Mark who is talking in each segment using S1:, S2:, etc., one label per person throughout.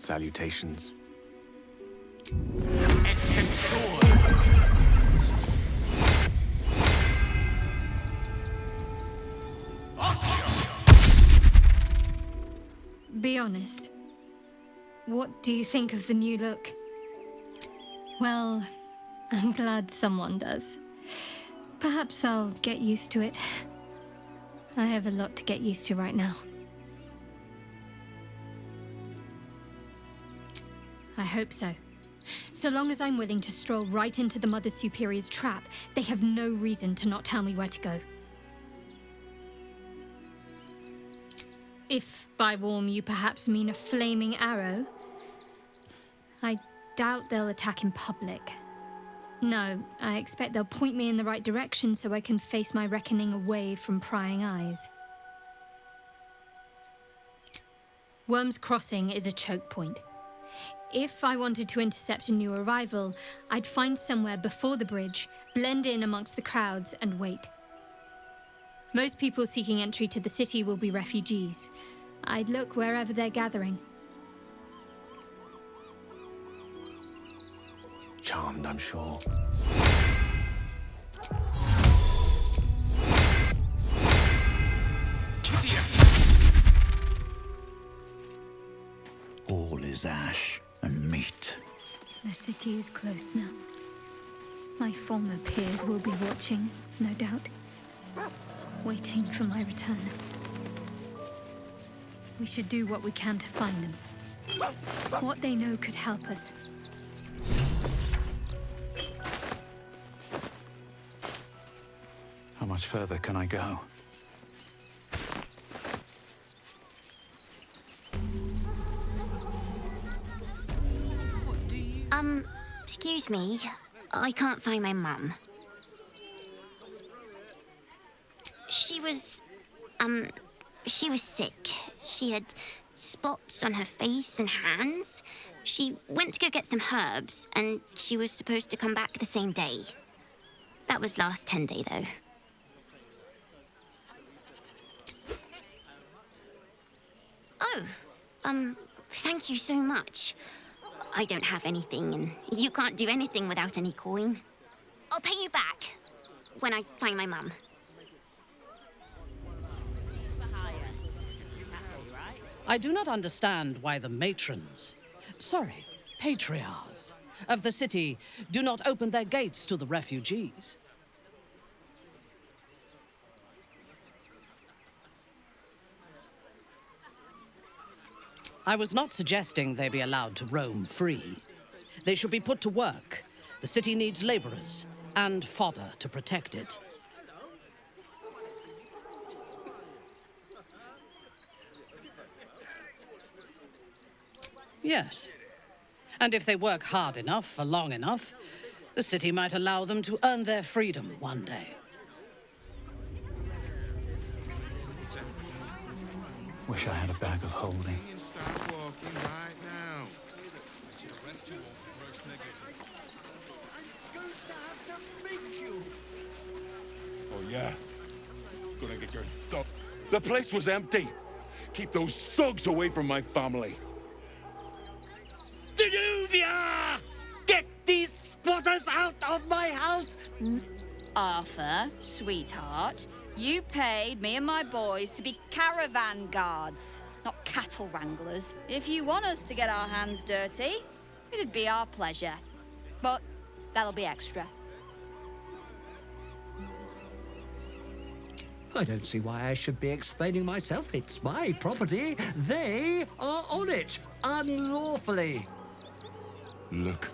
S1: salutations.
S2: Be honest. What do you think of the new look? Well, I'm glad someone does. Perhaps I'll get used to it. I have a lot to get used to right now. I hope so. So long as I'm willing to stroll right into the Mother Superior's trap, they have no reason to not tell me where to go. If by warm you perhaps mean a flaming arrow, I doubt they'll attack in public. No, I expect they'll point me in the right direction so I can face my reckoning away from prying eyes. Worm's Crossing is a choke point. If I wanted to intercept a new arrival, I'd find somewhere before the bridge, blend in amongst the crowds, and wait. Most people seeking entry to the city will be refugees. I'd look wherever they're gathering.
S1: Charmed, I'm sure.
S3: All is ash and meat.
S2: The city is close now. My former peers will be watching, no doubt. Waiting for my return. We should do what we can to find them. What they know could help us.
S3: How much further can I go?
S4: Excuse me. I can't find my mum. She was sick. She had spots on her face and hands. She went to go get some herbs, and she was supposed to come back the same day. That was last 10 day, though. Oh, thank you so much. I don't have anything, and you can't do anything without any coin. I'll pay you back when I find my mum.
S5: I do not understand why the patriarchs of the city do not open their gates to the refugees. I was not suggesting they be allowed to roam free. They should be put to work. The city needs laborers and fodder to protect it. Yes. And if they work hard enough for long enough, the city might allow them to earn their freedom one day.
S3: Wish I had a bag of holding.
S6: Oh, yeah? Gonna get your thug. The place was empty. Keep those thugs away from my family.
S7: Danuvia! Get these squatters out of my house!
S8: Arthur, sweetheart, you paid me and my boys to be caravan guards, not cattle wranglers. If you want us to get our hands dirty, it'd be our pleasure. But that'll be extra.
S7: I don't see why I should be explaining myself. It's my property. They are on it, unlawfully.
S6: Look,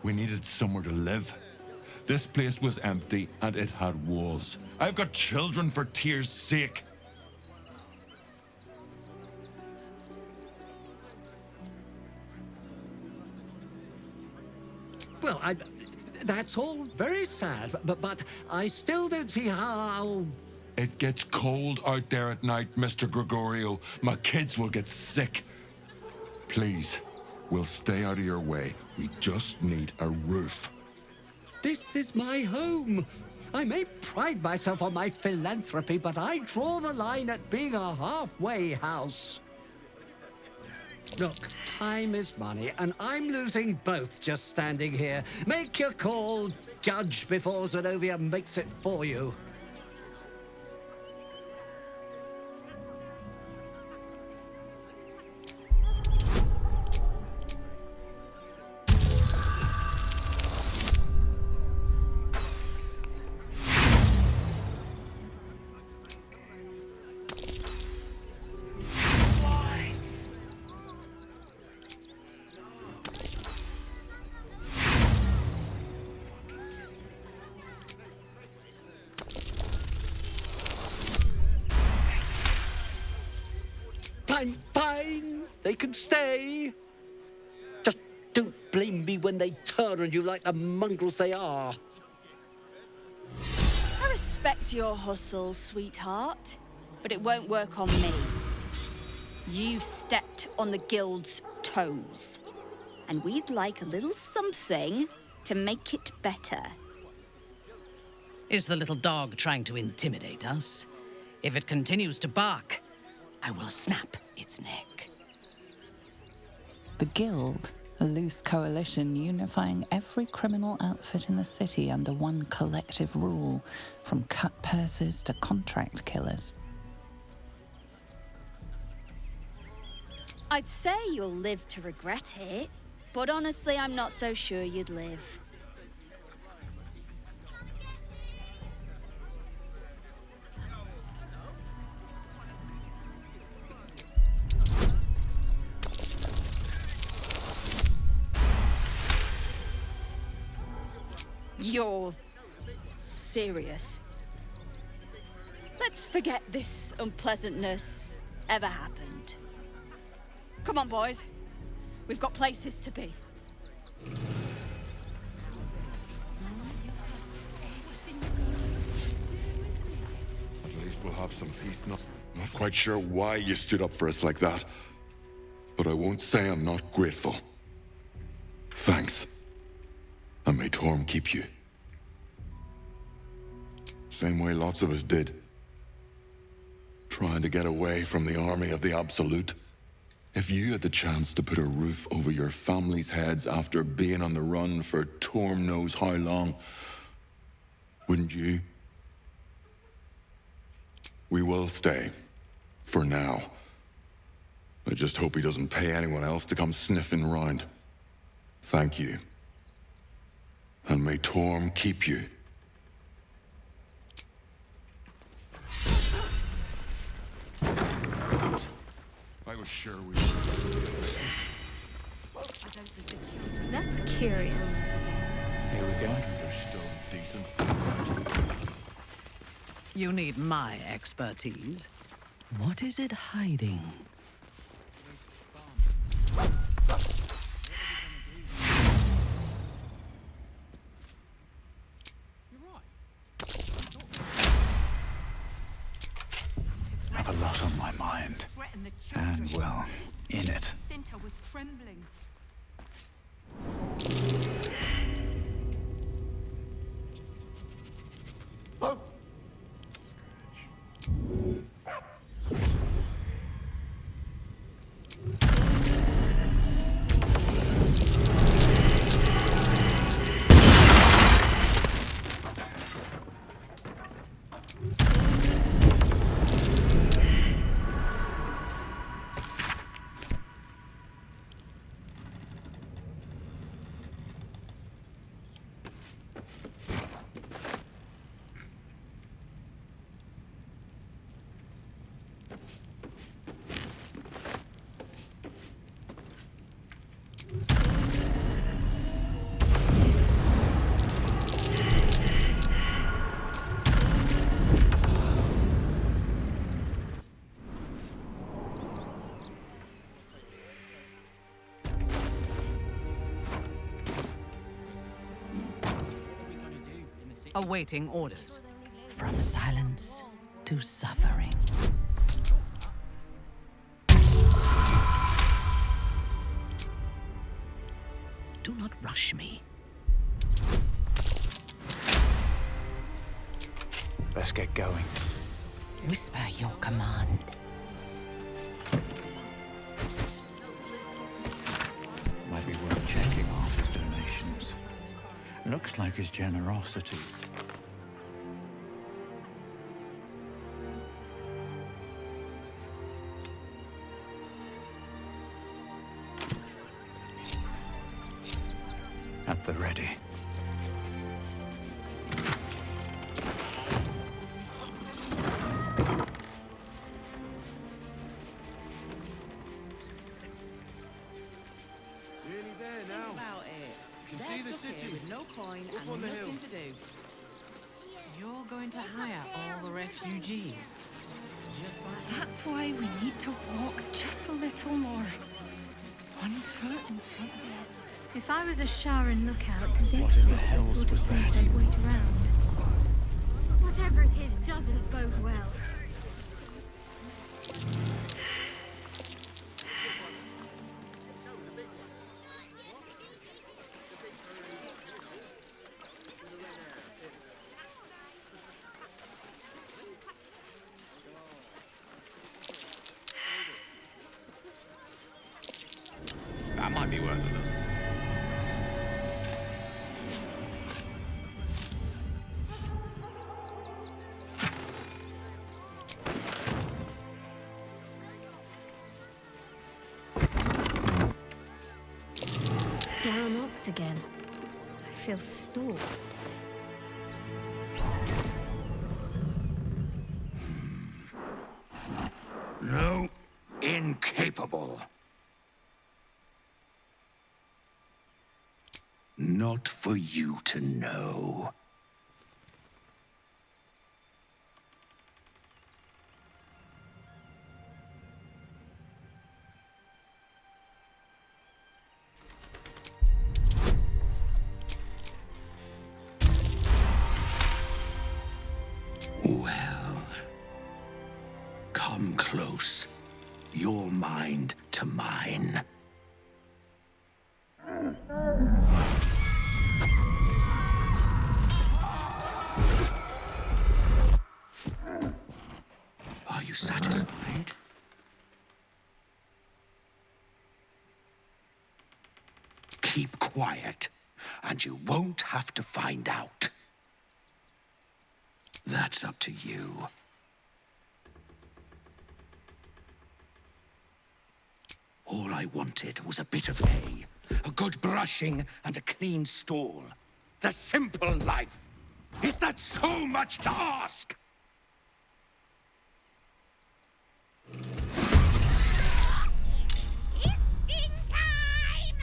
S6: we needed somewhere to live. This place was empty and it had walls. I've got children for tears' sake.
S7: Well, that's all very sad, but I still don't see how...
S6: It gets cold out there at night, Mr. Gregorio. My kids will get sick. Please, we'll stay out of your way. We just need a roof.
S7: This is my home. I may pride myself on my philanthropy, but I draw the line at being a halfway house. Look, time is money, and I'm losing both just standing here. Make your call, judge, before Zenobia makes it for you. Fine. They can stay. Just don't blame me when they turn on you like the mongrels they are.
S8: I respect your hustle, sweetheart, but it won't work on me. You've stepped on the guild's toes, and we'd like a little something to make it better.
S5: Is the little dog trying to intimidate us? If it continues to bark, I will snap its neck.
S9: The Guild, a loose coalition unifying every criminal outfit in the city under one collective rule, from cut purses to contract killers.
S8: I'd say you'll live to regret it, but honestly, I'm not so sure you'd live. You're serious? Let's forget this unpleasantness ever happened. Come on, boys. We've got places to be.
S6: At least we'll have some peace. Not quite sure why you stood up for us like that, but I won't say I'm not grateful. Thanks. And may Torm keep you. Same way lots of us did. Trying to get away from the army of the Absolute. If you had the chance to put a roof over your family's heads after being on the run for Torm knows how long, wouldn't you? We will stay. For now. I just hope he doesn't pay anyone else to come sniffing round. Thank you. And may Torm keep you. I was sure we were.
S2: That's curious.
S3: Here we go.
S6: There's still decent.
S5: You need my expertise. What is it hiding?
S3: I have a lot on my mind. And, well, in it.
S10: Cinta was trembling.
S5: Awaiting orders. From silence to suffering. Do not rush me.
S3: Let's get going.
S5: Whisper your command.
S3: Looks like his generosity. At the ready.
S10: Nearly there now.
S11: About it.
S10: You can see the city.
S11: With no coin
S10: Up
S11: and
S10: on the
S11: nothing
S10: hill.
S11: to do. You're going to hire all the refugees. Just like
S12: That's why we need to walk just a little more. One foot in front of the other.
S2: If I was a Sharon lookout, this
S3: What in
S2: is
S3: the
S2: the
S3: hells
S2: sort of
S3: was
S2: thing
S3: that?
S2: I'd wait around. Whatever it is doesn't bode well.
S1: That might be worth a look.
S2: Down ox again. I feel stalked.
S3: No, incapable. Not for you to know. Well, come close. Your mind to mine. Are you satisfied? Keep quiet, and you won't have to find out. That's up to you. All I wanted was a bit of hay, a good brushing, and a clean stall. The simple life. Is that so much to ask?
S4: Feasting time!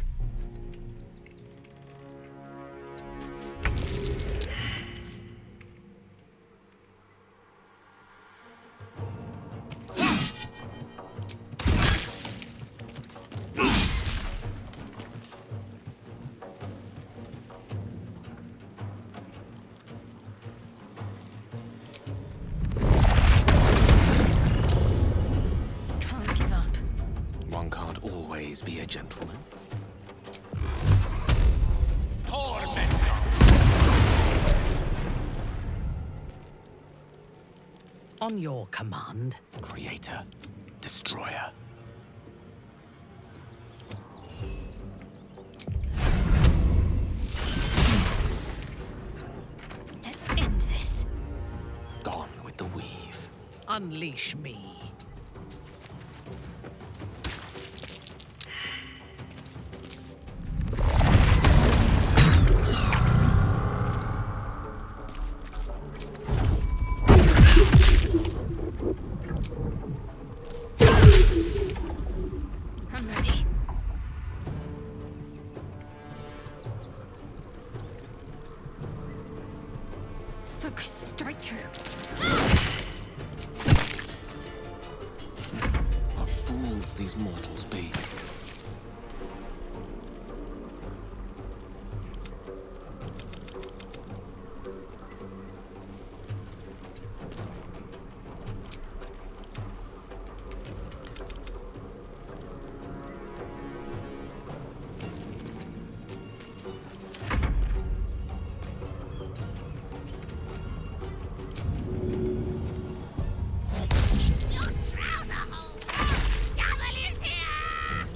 S2: Can't give up.
S1: One can't always be a gentleman.
S5: On your command.
S1: Creator, destroyer.
S2: Let's end this.
S1: Gone with the weave.
S5: Unleash me.
S2: I'm ready. Focus, straight through.
S1: What fools these mortals be.
S4: Your trouser hole! Shovel is here!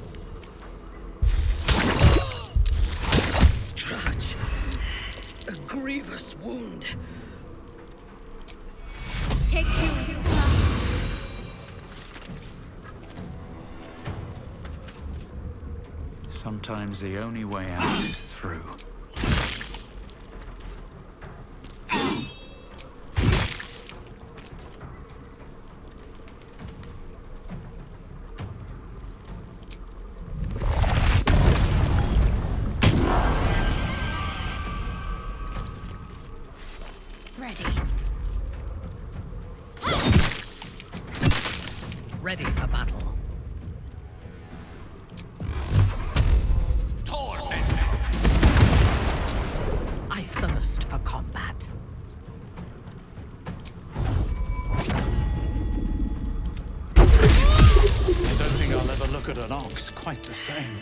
S13: Sometimes the only way out is through.
S4: Ready.
S5: Ready for battle. I thirst for combat.
S13: I don't think I'll ever look at an ox quite the same.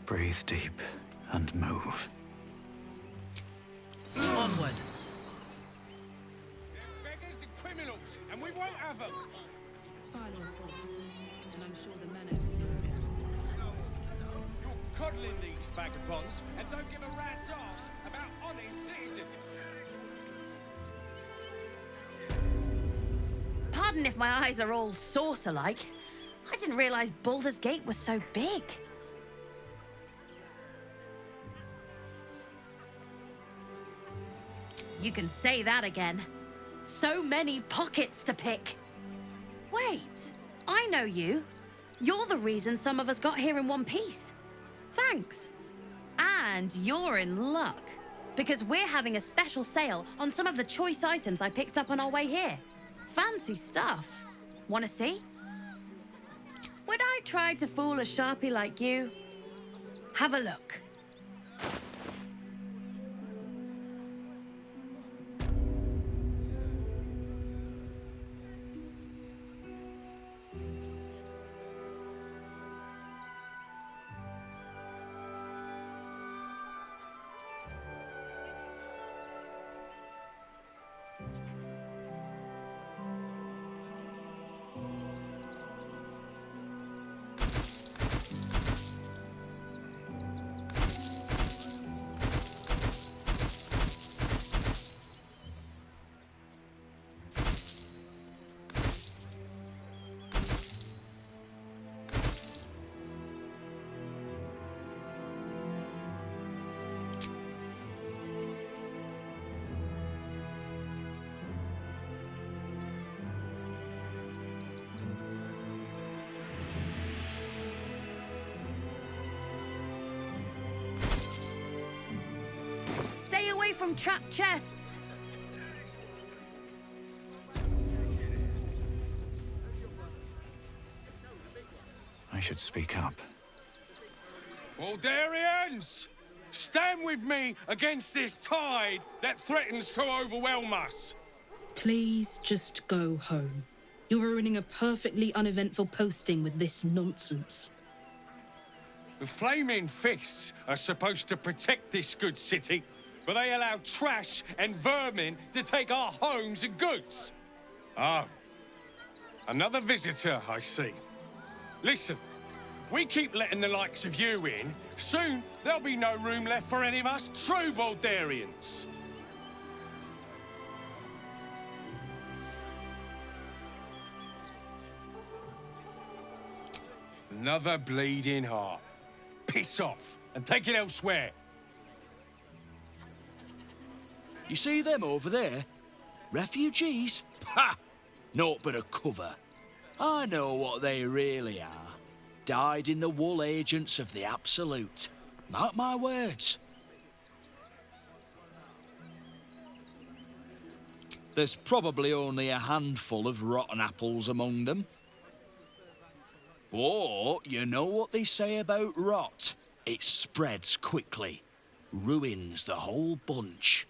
S13: Breathe deep and move.
S5: Onward.
S10: They're beggars and criminals, and we won't have them.
S11: Final report, and I'm sure the manor will deal with it.
S10: You're coddling these vagabonds and don't give a rat's arse about honest citizens.
S14: Pardon if my eyes are all saucer-like. I didn't realize Baldur's Gate was so big. You can say that again. So many pockets to pick. Wait, I know you. You're the reason some of us got here in one piece. Thanks. And you're in luck, because we're having a special sale on some of the choice items I picked up on our way here. Fancy stuff. Wanna see? Would I try to fool a sharpie like you? Have a look. Stay away from trapped chests.
S13: I should speak up.
S10: Baldurians! Stand with me against this tide that threatens to overwhelm us.
S15: Please just go home. You're ruining a perfectly uneventful posting with this nonsense.
S10: The Flaming Fists are supposed to protect this good city, but they allow trash and vermin to take our homes and goods. Oh, another visitor, I see. Listen, we keep letting the likes of you in, soon there'll be no room left for any of us true Baldurians. Another bleeding heart. Piss off and take it elsewhere.
S16: You see them over there? Refugees? Ha! Naught but a cover. I know what they really are. Dyed-in-the-wool agents of the Absolute. Mark my words. There's probably only a handful of rotten apples among them. But you know what they say about rot? It spreads quickly. Ruins the whole bunch.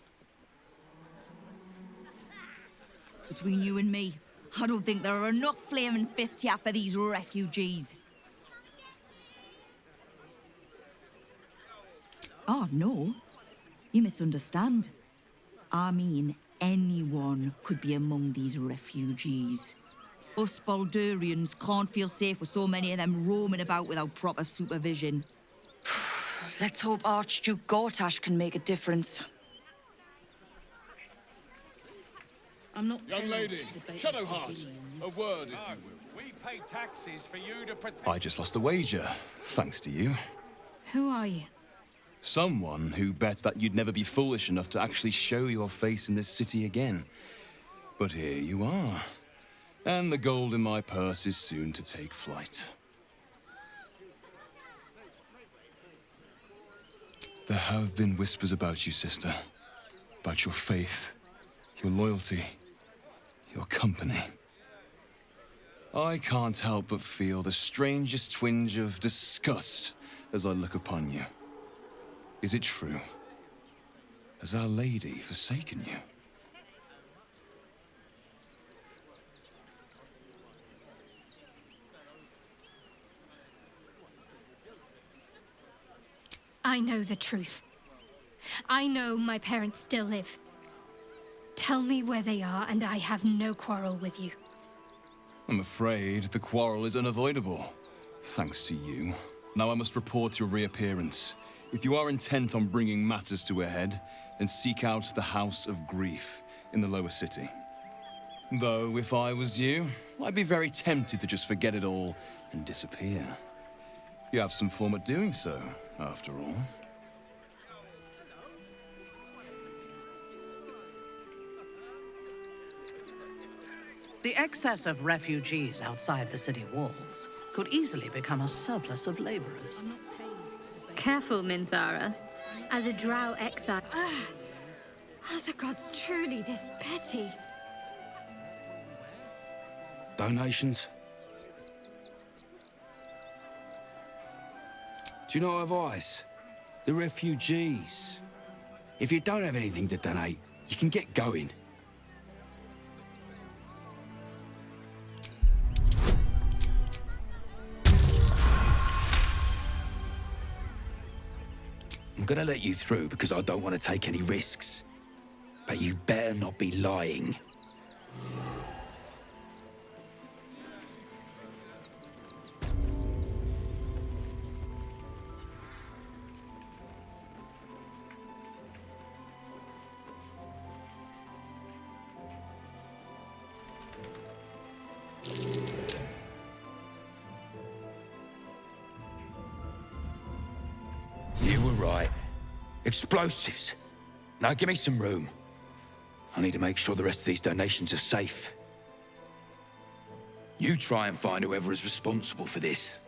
S8: Between you and me,
S17: I don't think there are enough flaming fists here for these refugees. Oh, no. You misunderstand. I mean, anyone could be among these refugees. Us Baldurians can't feel safe with so many of them roaming about without proper supervision.
S12: Let's hope Archduke Gortash can make a difference.
S15: I'm not.
S18: Young lady, Shadowheart, a word if you will.
S10: We pay taxes for you to protect...
S19: I just lost a wager, thanks to you.
S2: Who are you?
S19: Someone who bet that you'd never be foolish enough to actually show your face in this city again. But here you are. And the gold in my purse is soon to take flight. There have been whispers about you, sister. About your faith, your loyalty, your company. I can't help but feel the strangest twinge of disgust as I look upon you. Is it true? Has Our Lady forsaken you?
S2: I know the truth. I know my parents still live. Tell me where they are, and I have no quarrel with you.
S19: I'm afraid the quarrel is unavoidable, thanks to you. Now I must report your reappearance. If you are intent on bringing matters to a head, then seek out the House of Grief in the lower city. Though, if I was you, I'd be very tempted to just forget it all and disappear. You have some form at doing so, after all.
S5: The excess of refugees outside the city walls could easily become a surplus of laborers.
S2: Careful, Minthara. As a drow exile... Are the gods truly this petty?
S3: Donations? Do you know advice? The refugees. If you don't have anything to donate, you can get going. I'm gonna let you through because I don't want to take any risks. But you better not be lying. You were right. Explosives. Now give me some room. I need to make sure the rest of these donations are safe. You try and find whoever is responsible for this.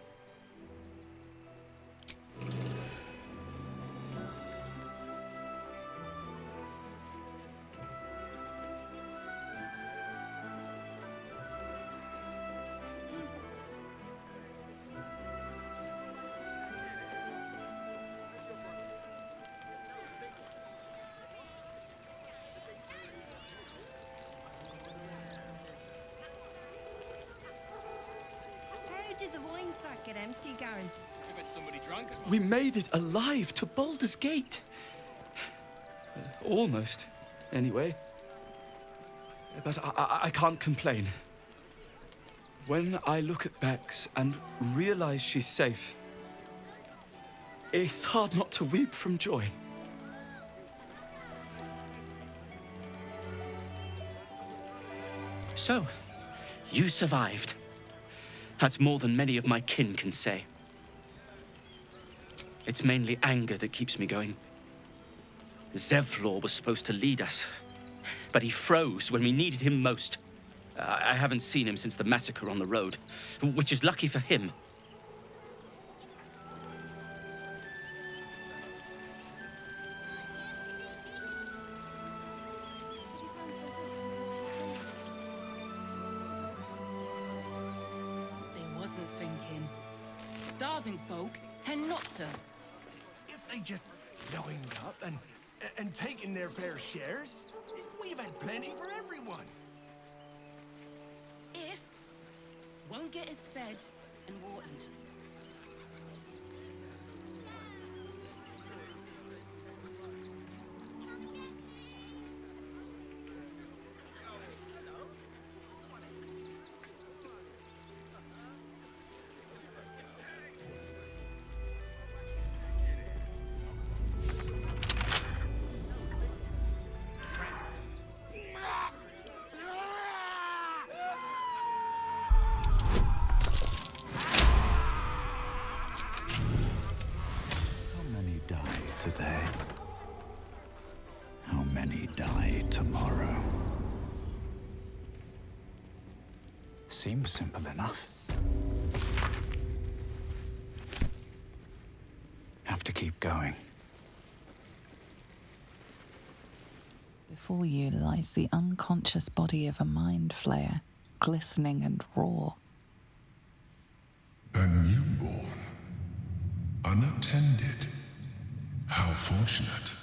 S20: How did the wine sack get empty, Garen?
S1: I bet somebody drank it.
S21: We made it alive to Baldur's Gate. Almost, anyway. But I can't complain. When I look at Bex and realize she's safe, it's hard not to weep from joy.
S22: So, you survived. That's more than many of my kin can say. It's mainly anger that keeps me going. Zevlor was supposed to lead us, but he froze when we needed him most. I haven't seen him since the massacre on the road, which is lucky for him.
S11: They wasn't thinking. Starving folk tend not to.
S23: If they just lined up and taken their fair shares, we'd have had plenty for everyone.
S14: won't get us fed and watered.
S13: Today. How many die tomorrow? Seems simple enough. Have to keep going.
S11: Before you lies the unconscious body of a mind flayer, glistening and raw.
S6: A newborn. Unattended. How fortunate.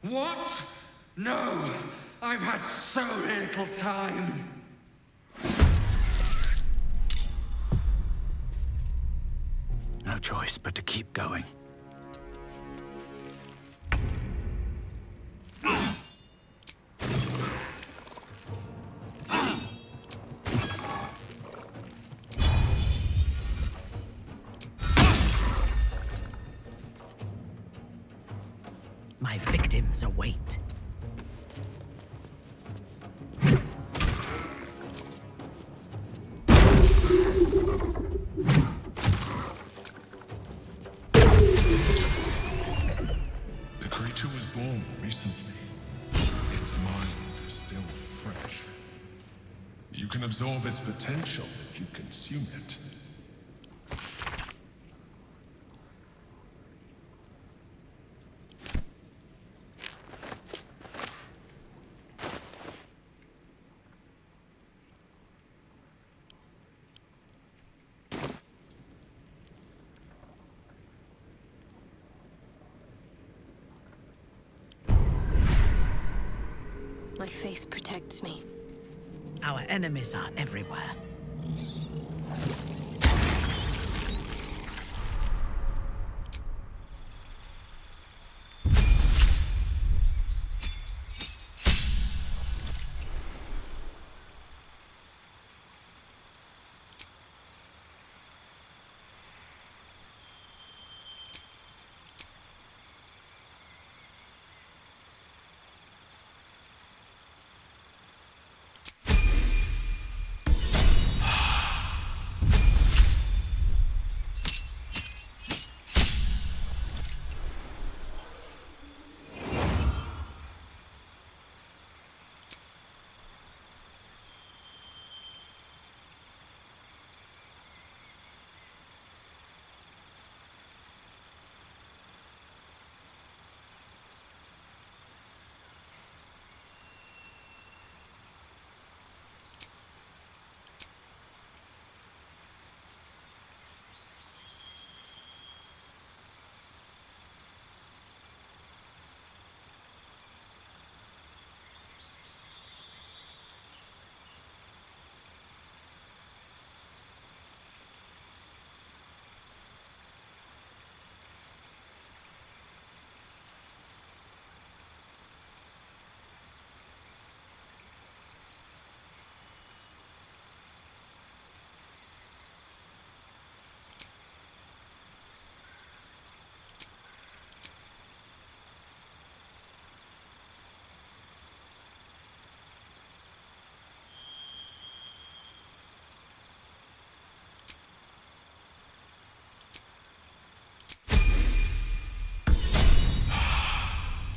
S3: What? No! I've had so little time!
S13: No choice but to keep going.
S5: My victims await.
S6: The creature was born recently. Its mind is still fresh. You can absorb its potential if you consume it.
S2: My faith protects me.
S5: Our enemies are everywhere.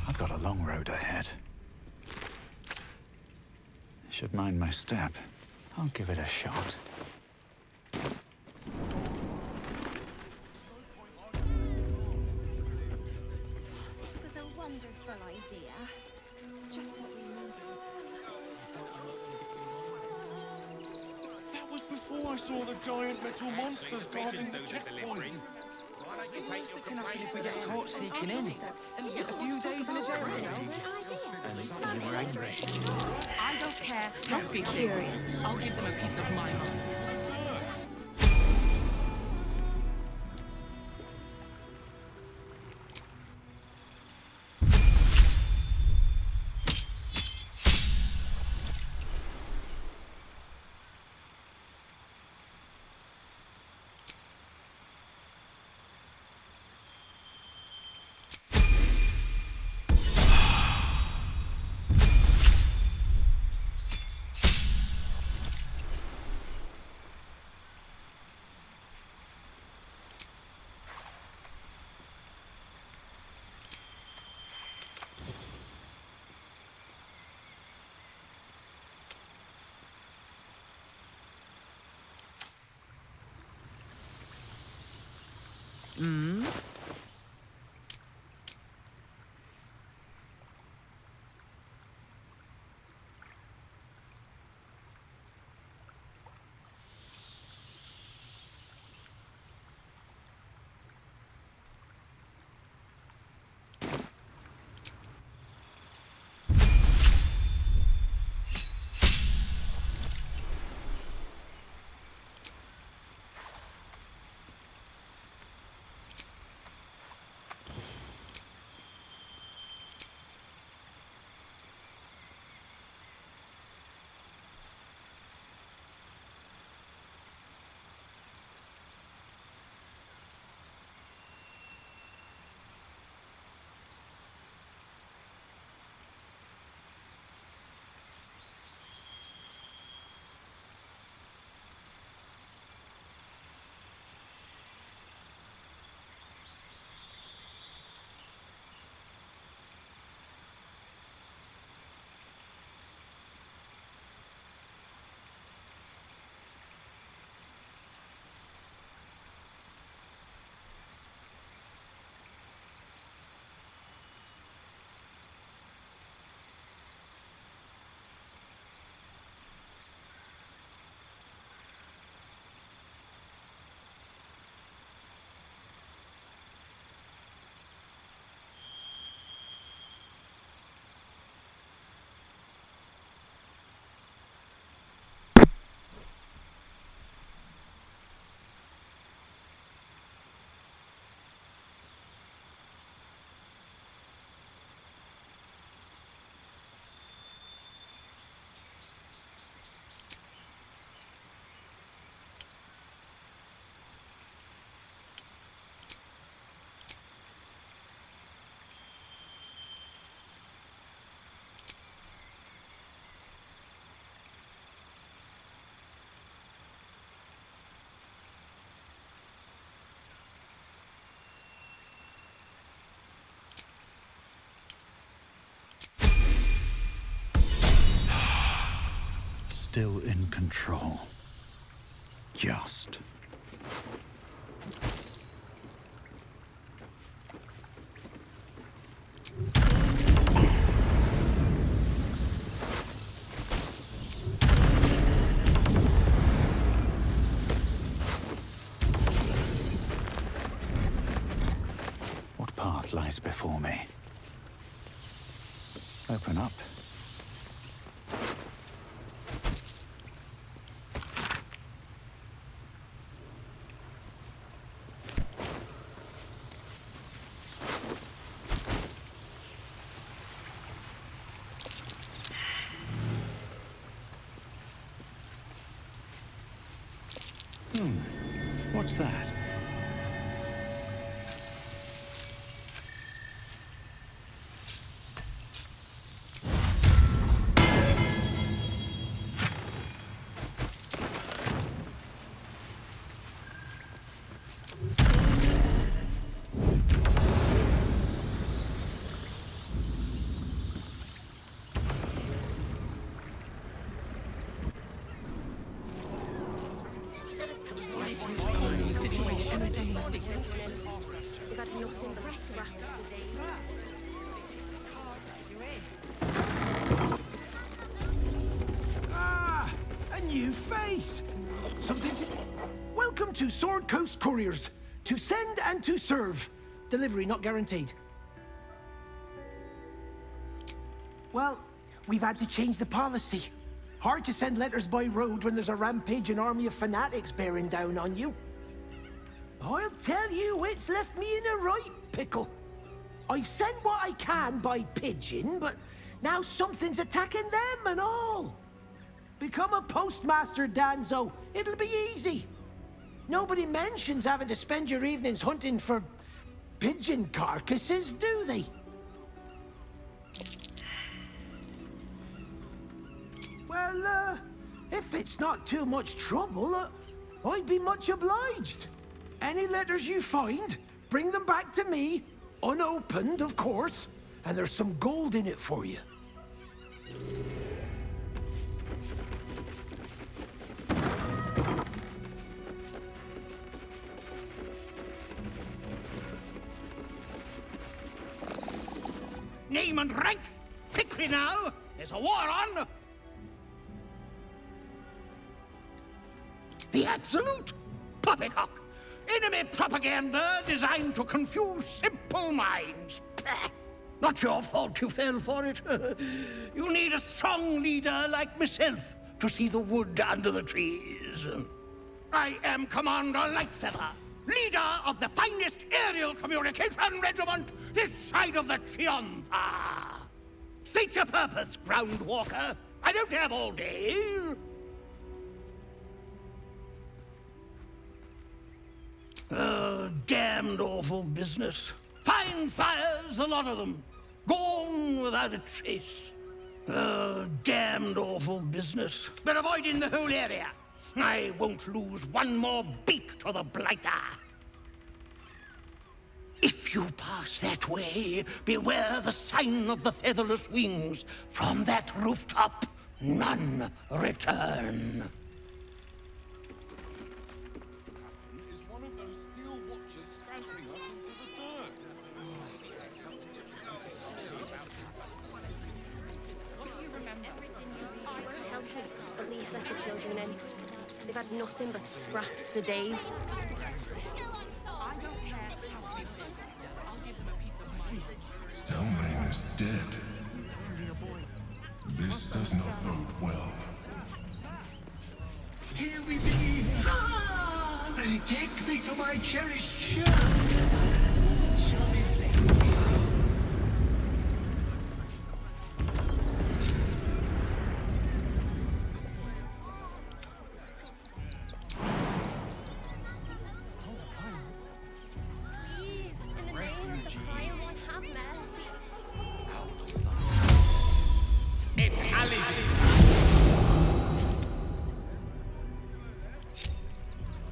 S13: I've got a long road ahead. Should mind my step. I'll give it a shot.
S20: This was a wonderful idea. Just what we needed.
S3: That was before
S10: before I saw the giant metal monsters guarding the checkpoint.
S4: What's the worst that can happen if we get caught sneaking in? A few days in a jail cell?
S11: And you were angry. I don't care. Don't be curious. I'll give them a piece of my mind.
S13: Still in control. Just. What path lies before me? Open up. What's that?
S4: Ah! A new face!
S7: Something to... Welcome to Sword Coast Couriers. To send and to serve. Delivery not guaranteed. Well, we've had to change the policy. Hard to send letters by road when there's a rampaging army of fanatics bearing down on you. I'll tell you, it's left me in a right pickle. I've sent what I can by pigeon, but now something's attacking them and all. Become a postmaster, Danzo. It'll be easy. Nobody mentions having to spend your evenings hunting for pigeon carcasses, do they? Well, if it's not too much trouble, I'd be much obliged. Any letters you find, bring them back to me, unopened, of course, and there's some gold in it for you.
S23: Name and rank! Quickly now! There's a war on! The absolute poppycock! Enemy propaganda designed to confuse simple minds. Pah. Not your fault you fell for it. You need a strong leader like myself to see the wood under the trees. I am Commander Lightfeather, leader of the finest aerial communication regiment this side of the Triumpha. State your purpose, Groundwalker. I don't have all day. Damned awful business. Fine flyers, a lot of them. Gone without a trace. Damned awful business. We're avoiding the whole area. I won't lose one more beak to the blighter. If you pass that way, beware the sign of the featherless wings. From that rooftop, none return.
S9: At least let the children in. They've had nothing but scraps for days.
S6: Stelmane is dead. This does not bode well.
S23: Here we be. Ah! Take me to my cherished church. Shall be late.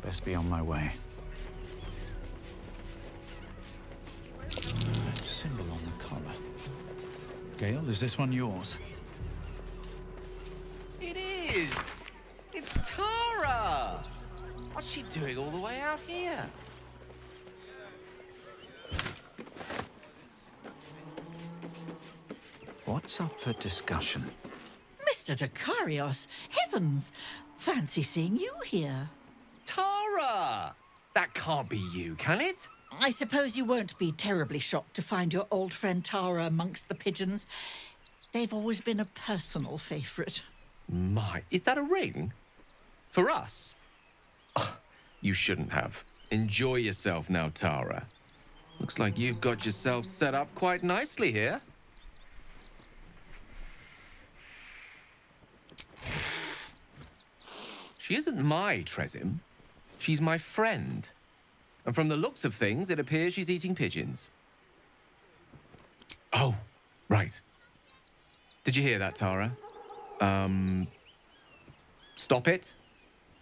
S13: Best be on my way. That symbol on the collar. Gale, is this one yours?
S16: It is! It's Tara! What's she doing all the way out here?
S13: What's up for discussion?
S24: Mr. Dakarios, heavens! Fancy seeing you here.
S16: Tara! That can't be you, can it?
S24: I suppose you won't be terribly shocked to find your old friend Tara amongst the pigeons. They've always been a personal favourite.
S16: My, is that a ring? For us? Oh, you shouldn't have. Enjoy yourself now, Tara. Looks like you've got yourself set up quite nicely here. She isn't my Tresim. She's my friend. And from the looks of things, it appears she's eating pigeons. Oh, right. Did you hear that, Tara? Stop it.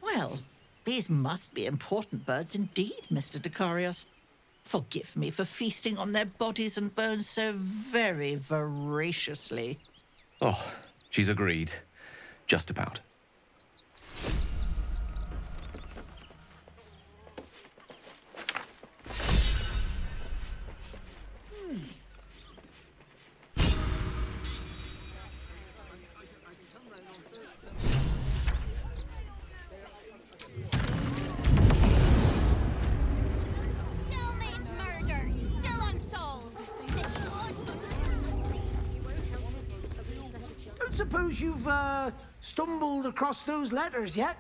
S24: Well, these must be important birds indeed, Mr. Dakarios. Forgive me for feasting on their bodies and bones so very voraciously.
S16: Oh, she's agreed. Just about.
S7: suppose you've, stumbled across those letters yet?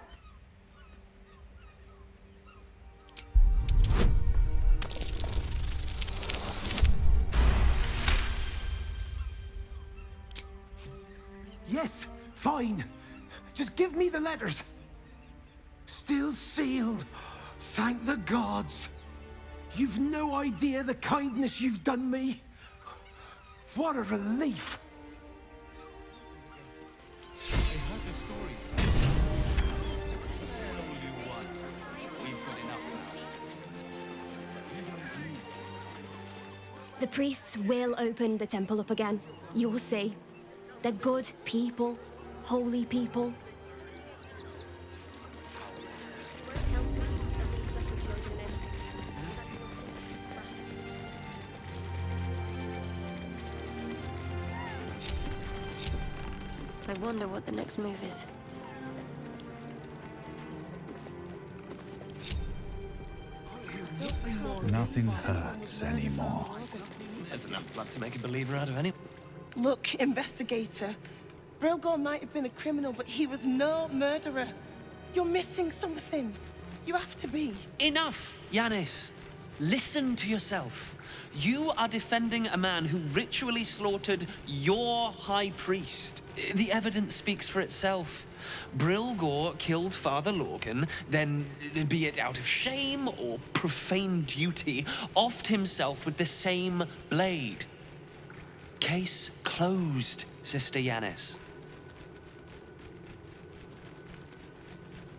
S7: Yes, fine. Just give me the letters. Still sealed. Thank the gods. You've no idea the kindness you've done me. What a relief.
S9: The priests will open the temple up again. You'll see. They're good people. Holy people. I wonder what the next move is.
S13: Nothing hurts anymore.
S4: There's enough blood to make a believer out of any.
S8: Look, investigator. Brilgor might have been a criminal, but he was no murderer. You're missing something. You have to be.
S12: Enough, Yanis. Listen to yourself. You are defending a man who ritually slaughtered your high priest. The evidence speaks for itself. Brilgor killed Father Lorgan, then, be it out of shame or profane duty, offed himself with the same blade. Case closed, Sister Yanis.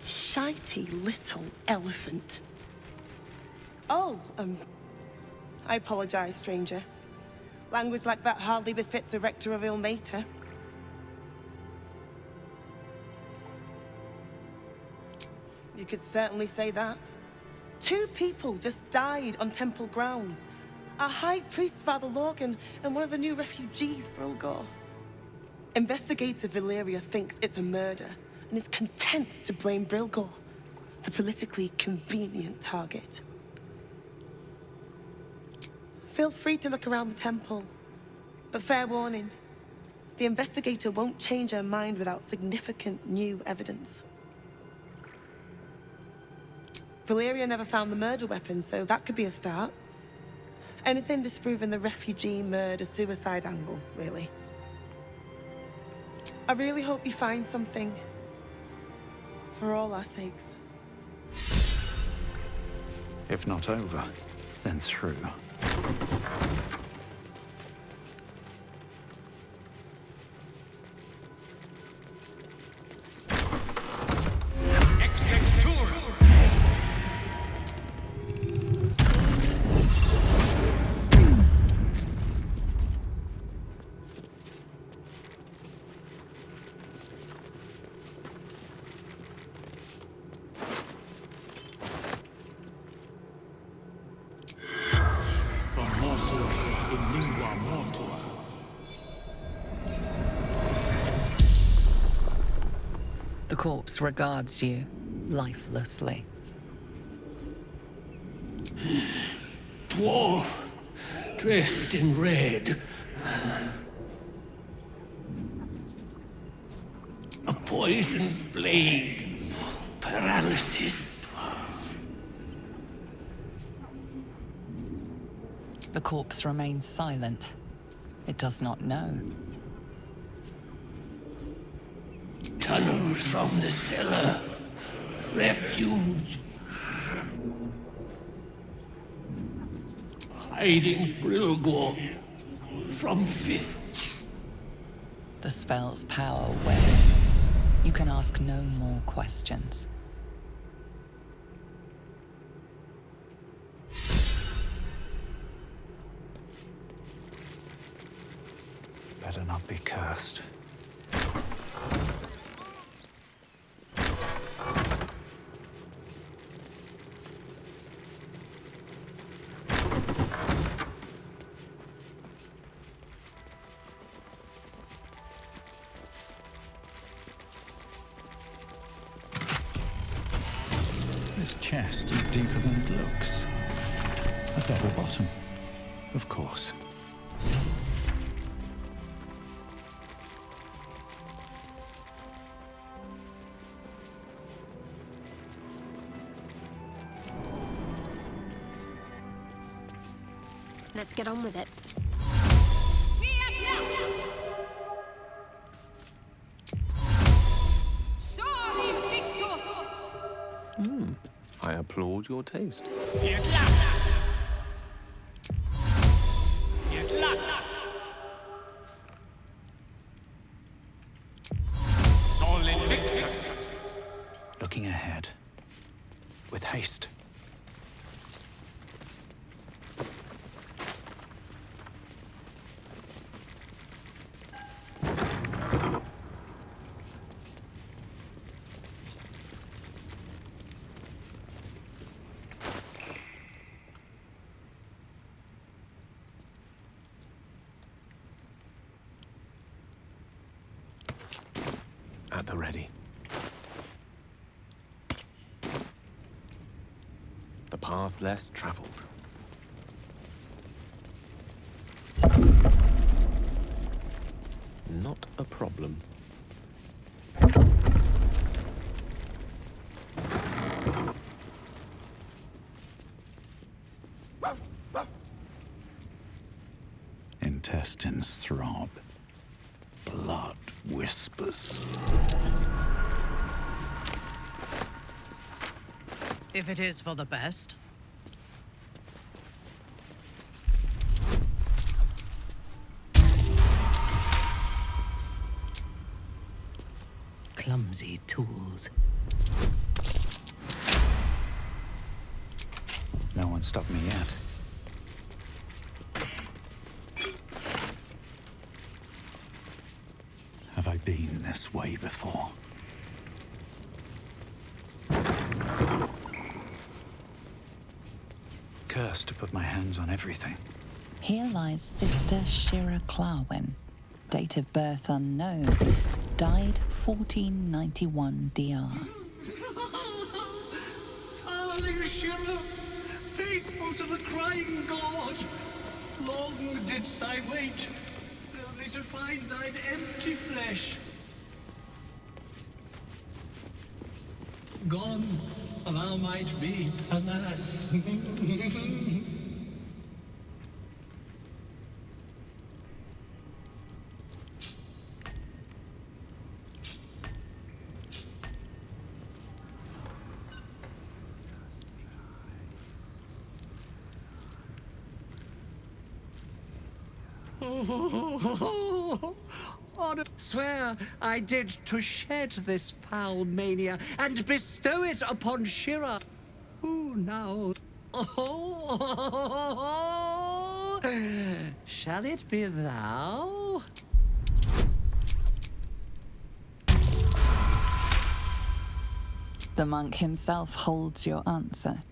S8: Shitey little elephant. Oh, I apologize, stranger. Language like that hardly befits a rector of Ilmater. You could certainly say that. 2 people just died on temple grounds. Our High Priest, Father Lorgan, and one of the new refugees, Brilgor. Investigator Valeria thinks it's a murder, and is content to blame Brilgor, the politically convenient target. Feel free to look around the temple, but fair warning, the investigator won't change her mind without significant new evidence. Valeria never found the murder weapon, so that could be a start. Anything disproving the refugee murder-suicide angle, really. I really hope you find something. For all our sakes.
S13: If not over, then through.
S11: The corpse regards you lifelessly.
S23: Dwarf, dressed in red. A poisoned blade. Paralysis.
S11: The corpse remains silent. It does not know.
S23: Tunnels from the cellar. Refuge. Hiding Brilgor from fists.
S11: The spell's power wanes. You can ask no more questions.
S13: Better not be cursed. This chest is deeper than it looks. A double bottom, of course.
S9: Let's get on with it.
S1: I applaud your taste.
S13: Looking ahead. With haste.
S1: At the ready. The path less traveled. Not a problem.
S13: Intestines throb. Blood whispers.
S5: If it is for the best. Clumsy tools.
S13: No one stopped me yet. Have I been this way before? Cursed to put my hands on everything.
S15: Here lies Sister Shira Clarwin. Date of birth unknown. Died 1491 DR.
S3: Darling Shira, faithful to the crying god, long didst I wait, only to find thine empty flesh. Gone, thou might be, alas. Swear I did to shed this foul mania and bestow it upon Shira. Who now? Oh, shall it be thou?
S15: The monk himself holds your answer.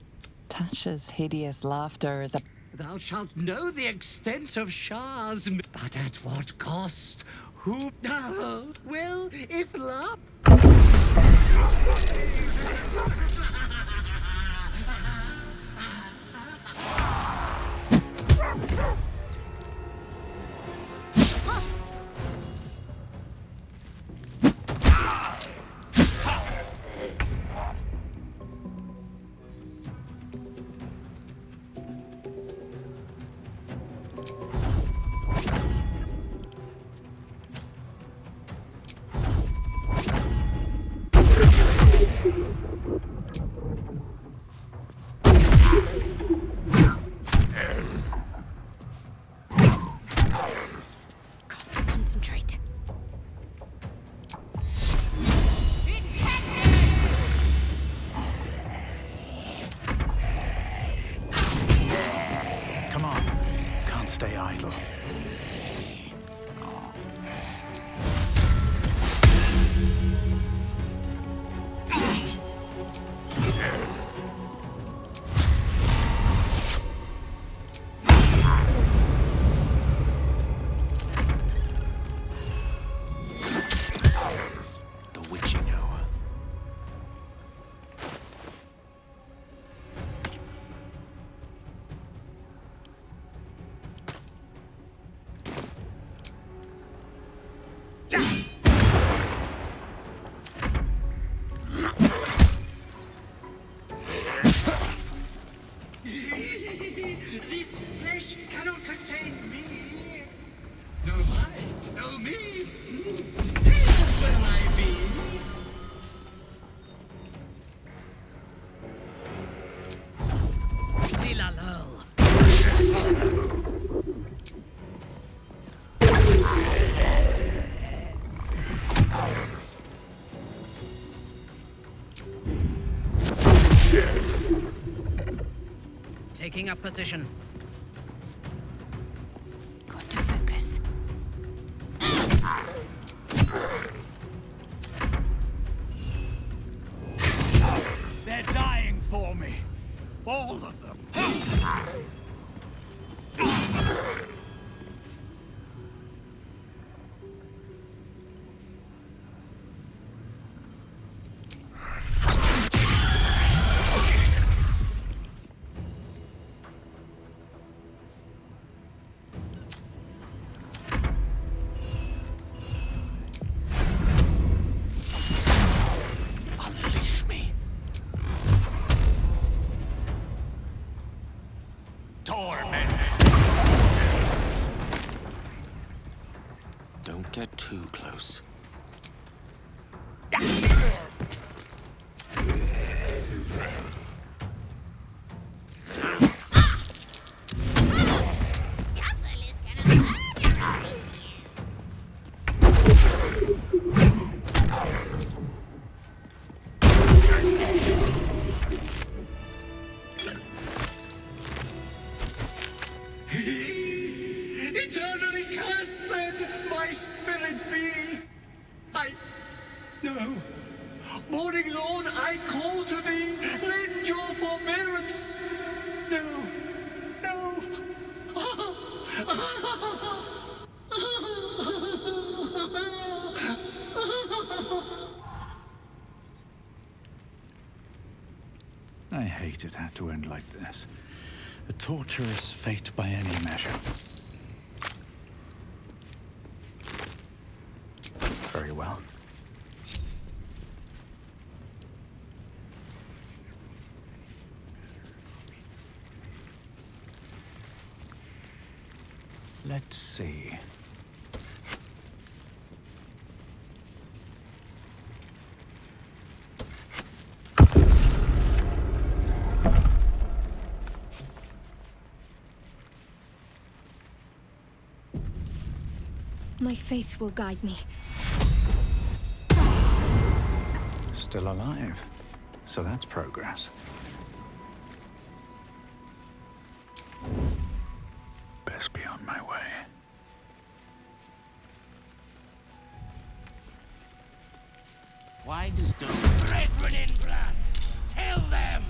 S15: Tasha's hideous laughter is a...
S3: Thou shalt know the extent of Shah's, but at what cost? Who? Well, if love.
S2: Concentrate.
S13: Come on. Can't stay idle.
S5: Taking up position.
S2: Got to focus.
S23: They're dying for me. All of them.
S3: Unleash me. Torment.
S1: Don't get too close.
S23: Eternally cast then, my spirit be. No. Morning Lord, I call to thee, lend your forbearance. No.
S13: I hate it had to end like this. A torturous fate by any measure. Very well. Let's see.
S2: My faith will guide me.
S13: Still alive. So that's progress. Best be on my way.
S23: Why does the brethren in blood? Tell them!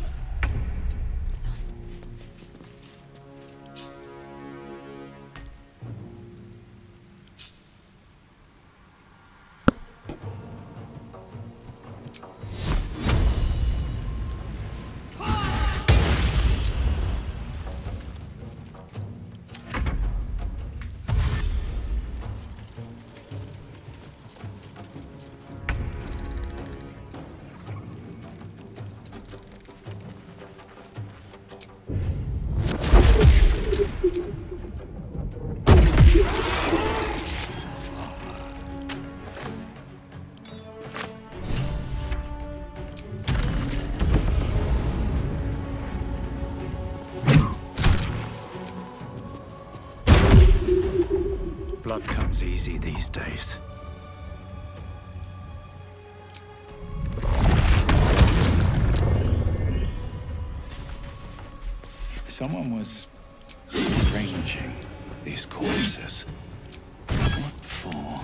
S13: Blood comes easy these days. Someone was arranging these corpses. What for?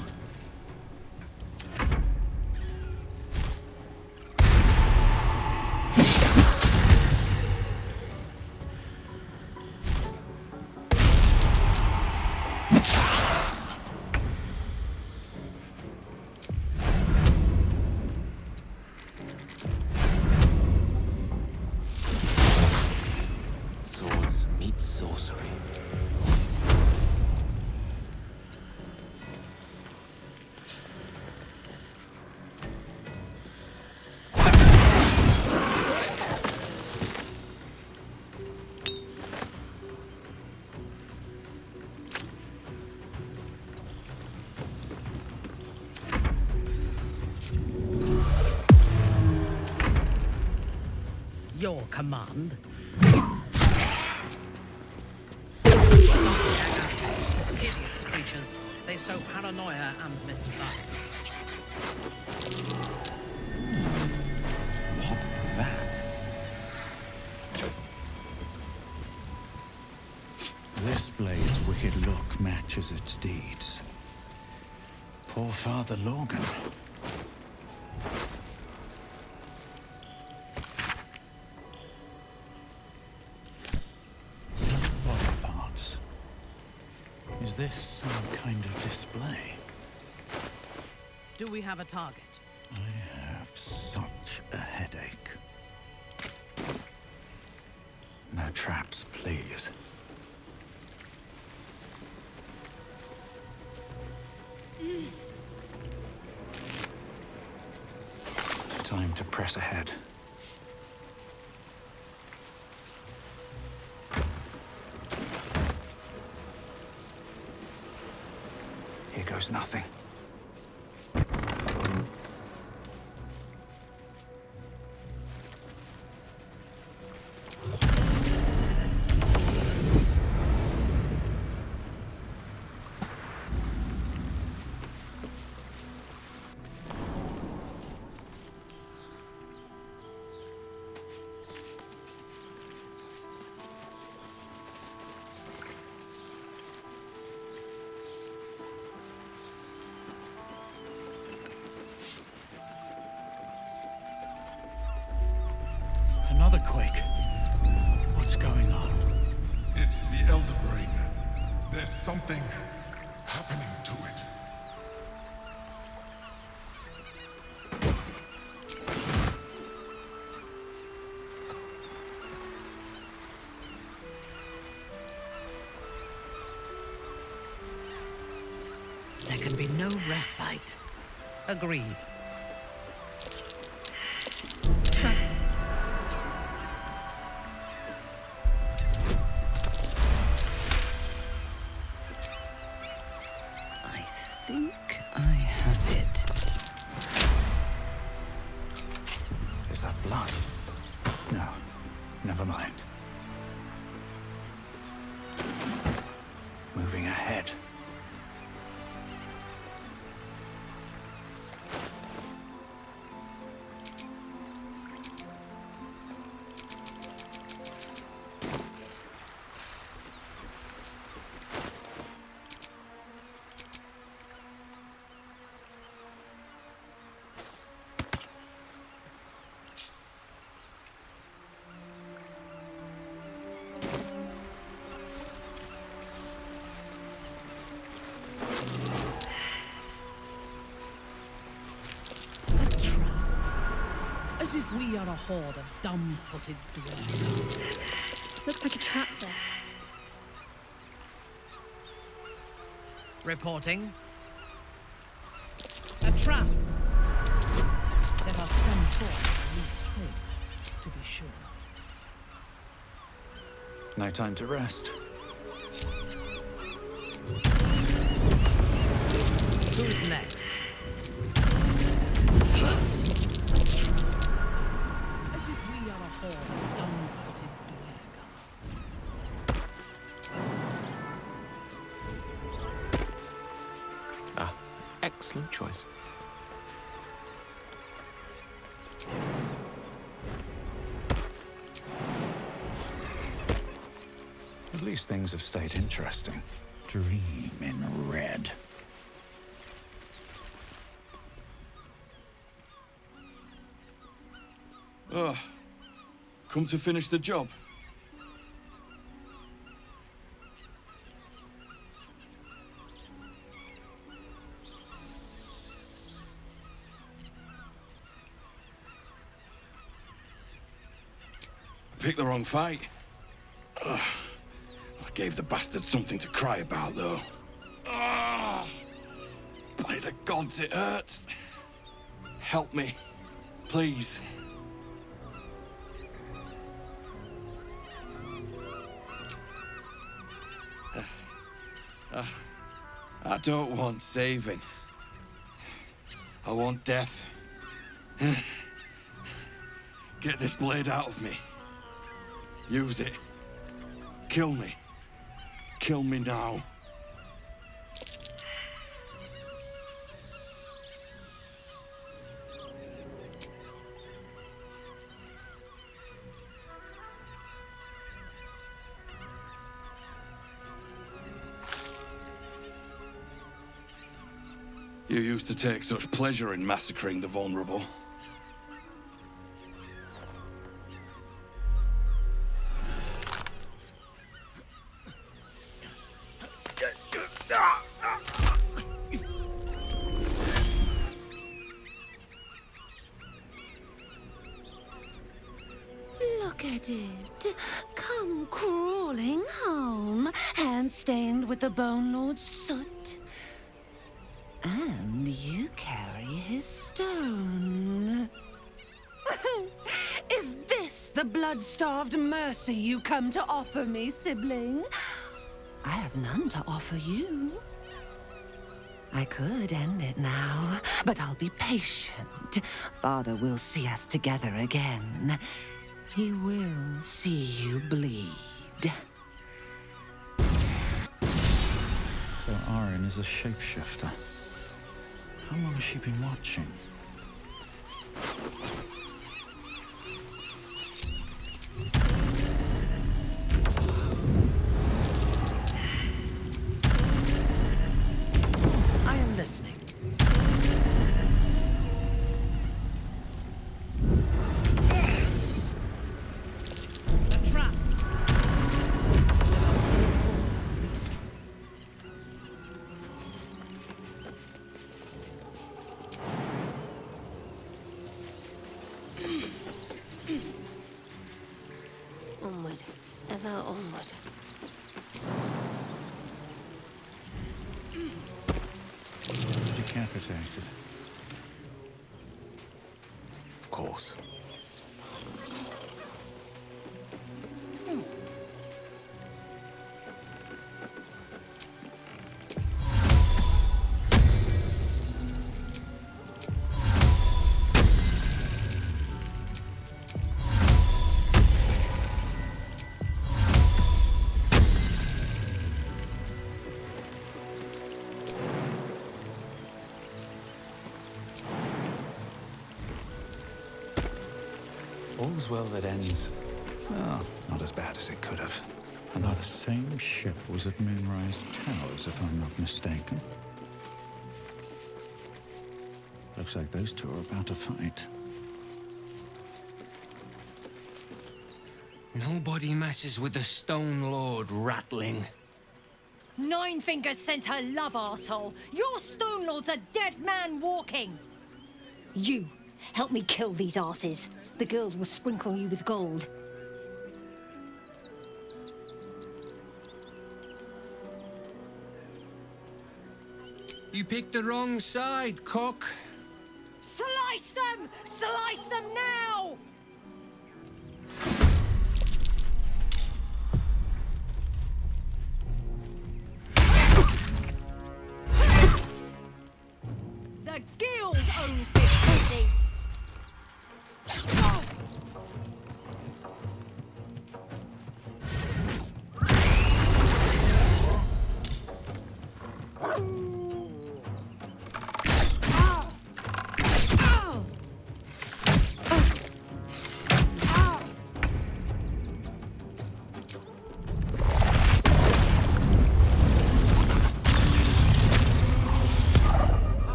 S1: Swords meet sorcery.
S5: Your command? Hideous creatures. They sow paranoia and mistrust.
S13: What's that? wicked look matches its deeds. Poor Father Lorgan. Body parts. Is this some kind of display?
S5: Do we have a target?
S13: I have such a headache. No traps, please. Time to press ahead. Here goes nothing. Another quake. What's going on?
S6: It's the Elder Brain. There's something happening to it.
S5: There can be no respite. Agreed. I think I have it.
S13: Is that blood? No, never mind. Moving ahead.
S5: As if we are a horde of dumb-footed dwarves.
S2: Looks like a trap there.
S5: Reporting. A trap. There are some form of least hope, to be sure.
S13: No time to rest.
S5: Who's next? As if we are a horde of dumb-footed
S16: Ah, excellent choice.
S13: At least things have stayed interesting. Dream in red.
S17: Come to finish the job? I picked the wrong fight. I gave the bastard something to cry about, though. By the gods, it hurts. Help me, please. I don't want saving. I want death. Get this blade out of me. Use it. Kill me. Kill me now. You used to take such pleasure in massacring the vulnerable.
S18: Look at it. Come crawling home, hands stained with the Bone Lord's soot. And you carry his stone. Is this the blood-starved mercy you come to offer me, sibling? I have none to offer you. I could end it now, but I'll be patient. Father will see us together again. He will see you bleed.
S13: So Arin is a shapeshifter. How long has she been watching?
S5: I am listening. A trap. Let us send forth our beast.
S18: Onward, ever onward.
S13: Decapitated.
S1: Of course.
S13: All's well that ends. Well, not as bad as it could have. And now the same ship was at Moonrise Towers, if I'm not mistaken. Looks like those two are about to fight.
S3: Nobody messes with the Stone Lord, Ratling.
S19: Nine Fingers sends her love, arsehole. Your Stone Lord's a dead man walking. You, help me kill these asses. The girls will sprinkle you with gold.
S3: You picked the wrong side, cook.
S19: Slice them! Slice them now! The guild owns this city.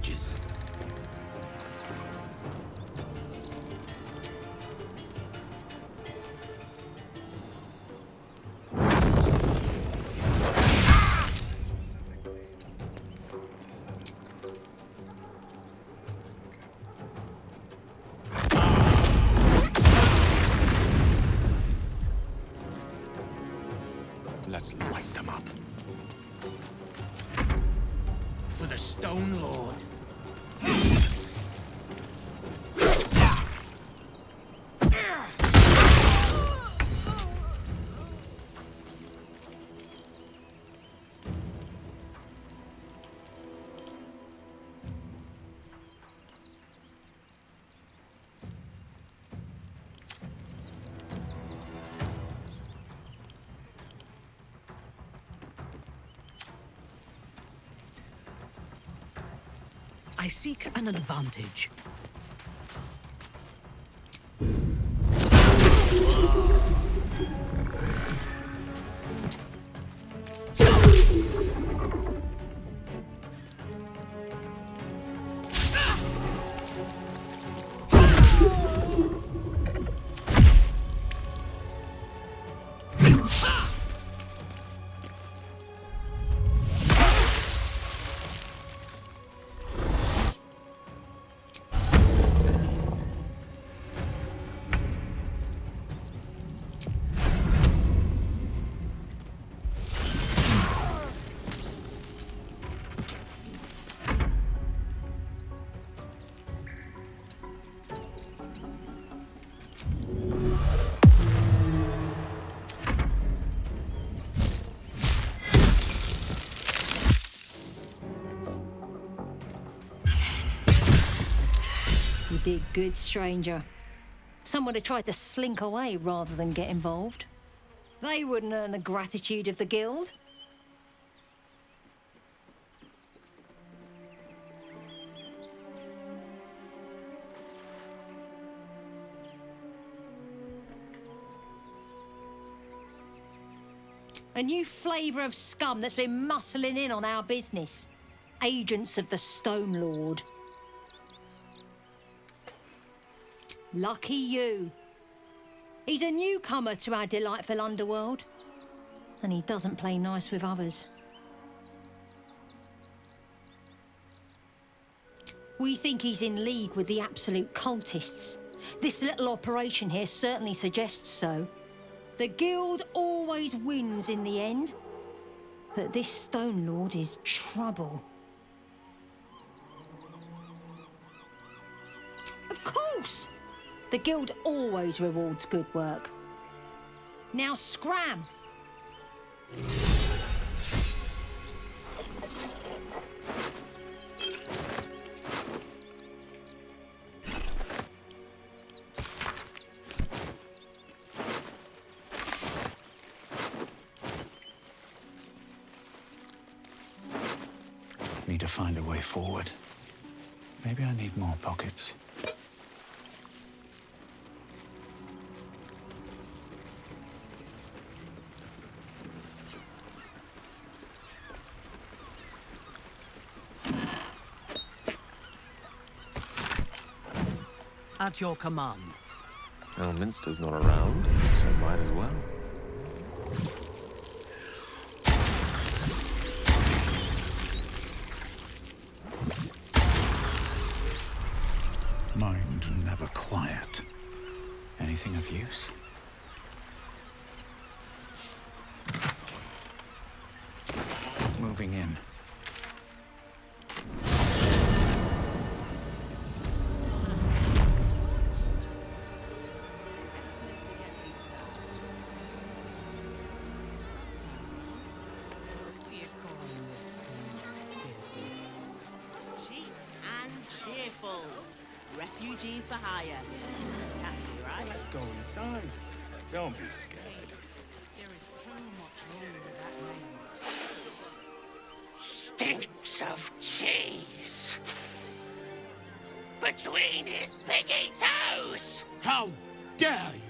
S1: ages.
S3: Let's light them up. For the
S23: the Stone Lord.
S5: I seek an advantage.
S19: You did good, stranger. Someone had tried to slink away rather than get involved. They wouldn't earn the gratitude of the guild. A new flavour of scum that's been muscling in on our business. Agents of the Stone Lord. Lucky you. He's a newcomer to our delightful underworld, and he doesn't play nice with others. We think he's in league with the absolute cultists. This little operation here certainly suggests so. The guild always wins in the end, but this Stone Lord is trouble. Of course! The guild always rewards good work. Now scram!
S13: Need to find a way forward. Maybe I need more pockets.
S5: At your command.
S16: Elminster's not around, so might as well.
S13: Mind never quiet. Anything of use? Moving in.
S14: Refugees for hire. Catchy, right?
S23: Let's go inside. Don't be scared.
S14: There is so much wrong with that name.
S23: Stinks of cheese. Between his piggy toes! How dare you!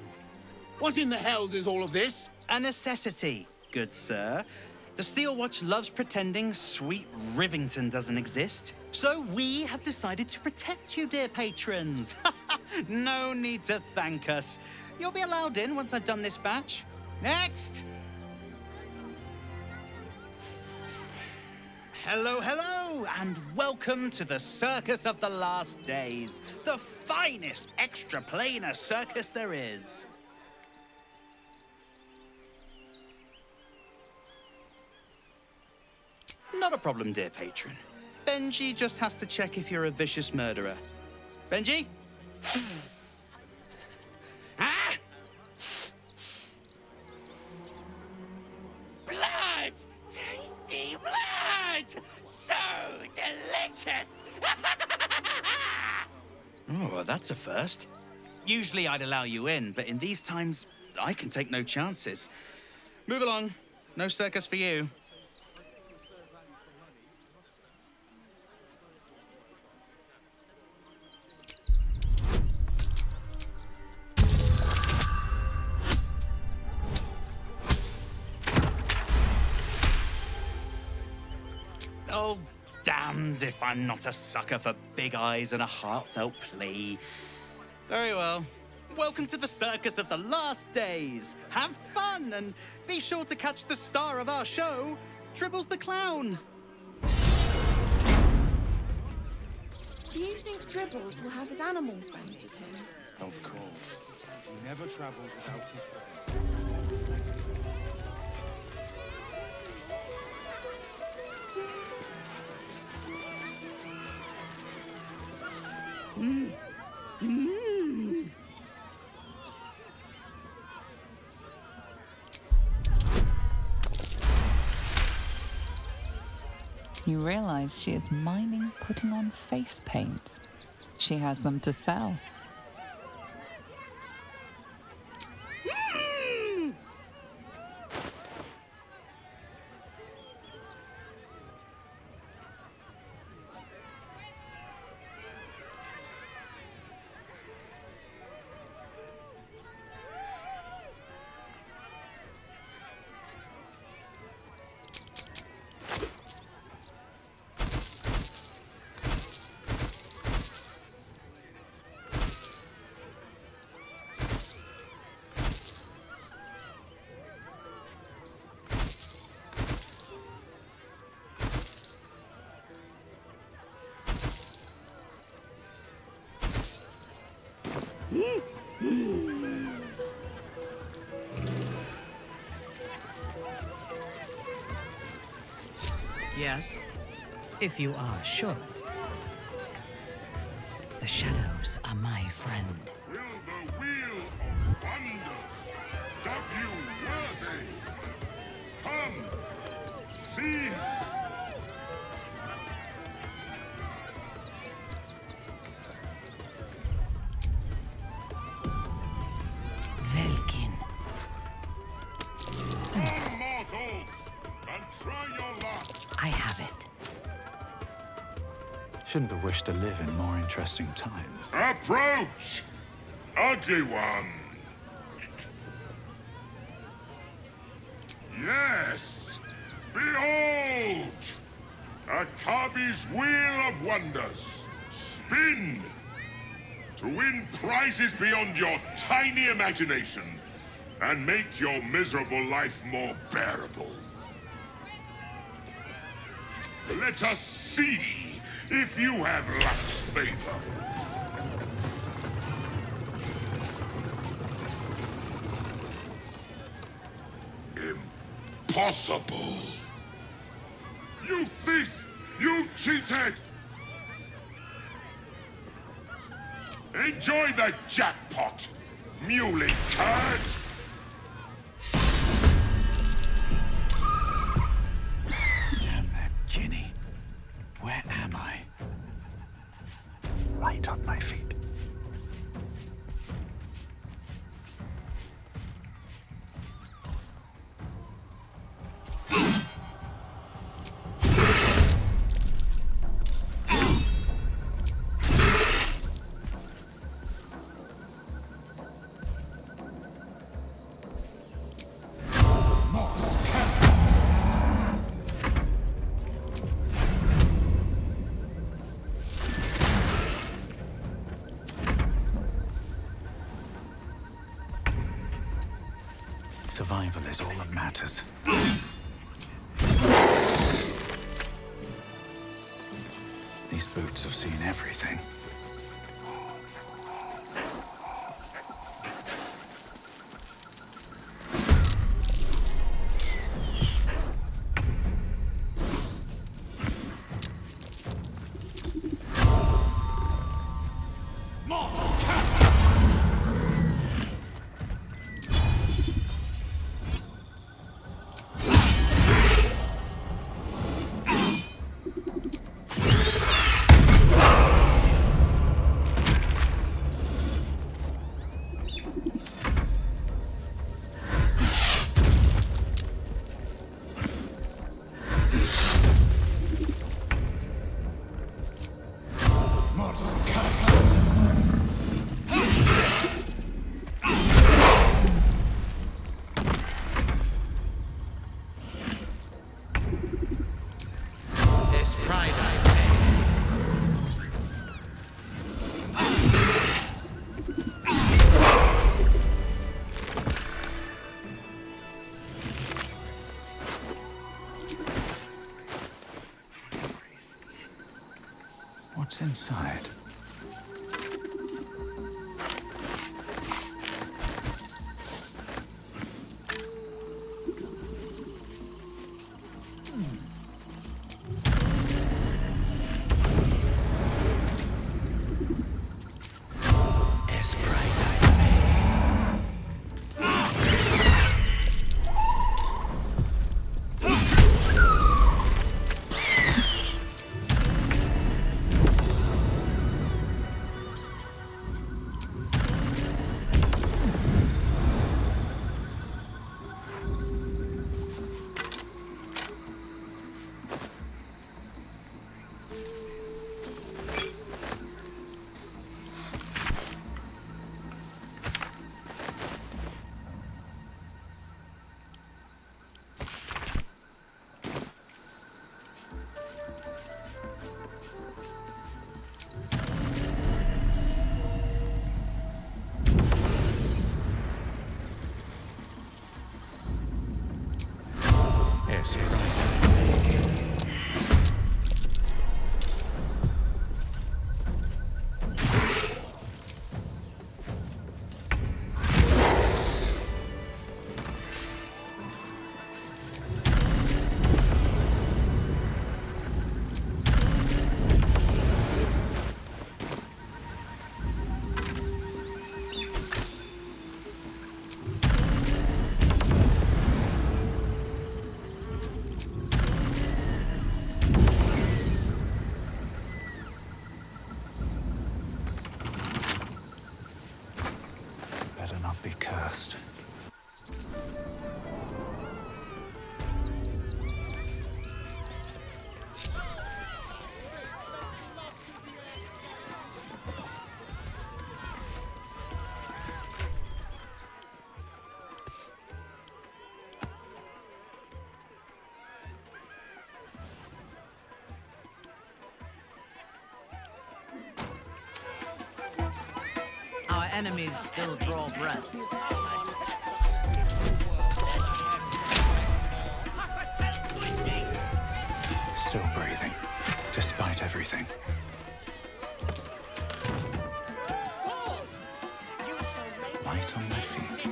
S23: What in the hells is all of this?
S4: A necessity, good sir. The Steel Watch loves pretending sweet Rivington doesn't exist. So we have decided to protect you, dear patrons. No need to thank us. You'll be allowed in once I've done this batch. Next! Hello, hello, and welcome to the Circus of the Last Days, the finest extra-planar circus there is. Not a problem, dear patron. Benji just has to check if you're a vicious murderer. Benji?
S3: Ah! Blood! Tasty blood! So delicious!
S4: Oh, well, that's a first. Usually I'd allow you in, but in these times, I can take no chances. Move along. No circus for you. Oh, damned if I'm not a sucker for big eyes and a heartfelt plea. Very well. Welcome to the circus of the last days. Have fun and be sure to catch the star of our show, Dribbles the Clown.
S8: Do you think Dribbles will have his animal friends with him?
S10: Of course. He never travels without his friends. Let's go.
S15: You realize she is miming putting on face paints. She has them to sell.
S5: Yes, if you are sure. The shadows are my friend.
S6: Will the wheel of wonders dub you worthy? Come, see.
S5: Velkin.
S6: Come, mortals, and try your luck.
S5: I have it.
S13: Shouldn't have wished to live in more interesting times.
S6: Approach, ugly one. Yes, behold, Akabi's Wheel of Wonders. Spin to win prizes beyond your tiny imagination and make your miserable life more bearable. Let us see if you have luck's favor. Impossible! You thief! You cheated! Enjoy the jackpot, muley curd!
S13: Damn that Ginny. Where am I? Right on my feet. Survival is all that matters. These boots have seen everything. inside? Better not be cursed.
S5: Our enemies still draw breath.
S13: Still breathing, despite everything. Light on my feet.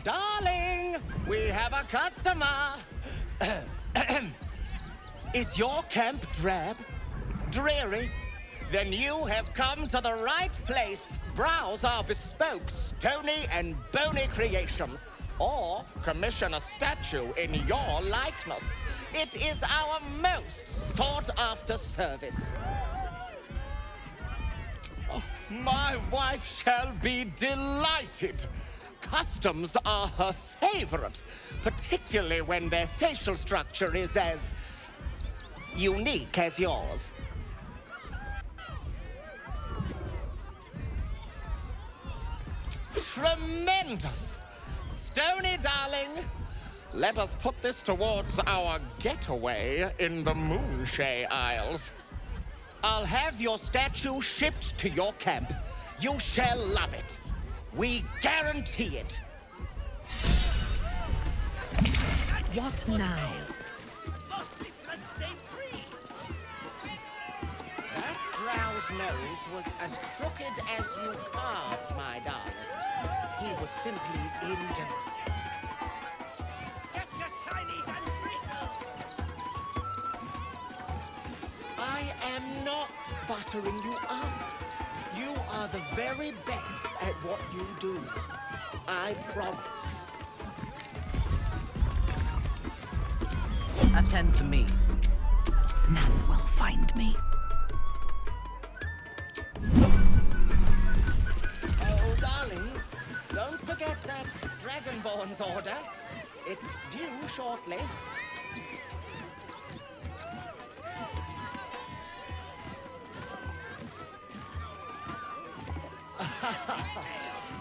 S20: Darling, we have a customer. Is your camp drab? Dreary? Then you have come to the right place. Browse our bespoke, stony and bony creations. Or commission a statue in your likeness. It is our most sought-after service. Oh, my wife shall be delighted. Customs are her favorite, particularly when their facial structure is as unique as yours. Tremendous! Stony, darling, let us put this towards our getaway in the Moonshay Isles. I'll have your statue shipped to your camp. You shall love it. We guarantee it.
S5: What now?
S20: That drow's nose was as crooked as you carved, my darling. He was simply in denial.
S23: Get your shinies and treatles!
S20: I am not buttering you up. You are the very best at what you do. I promise.
S5: Attend to me. None will find me.
S20: Oh, darling, don't forget that Dragonborn's order. It's due shortly.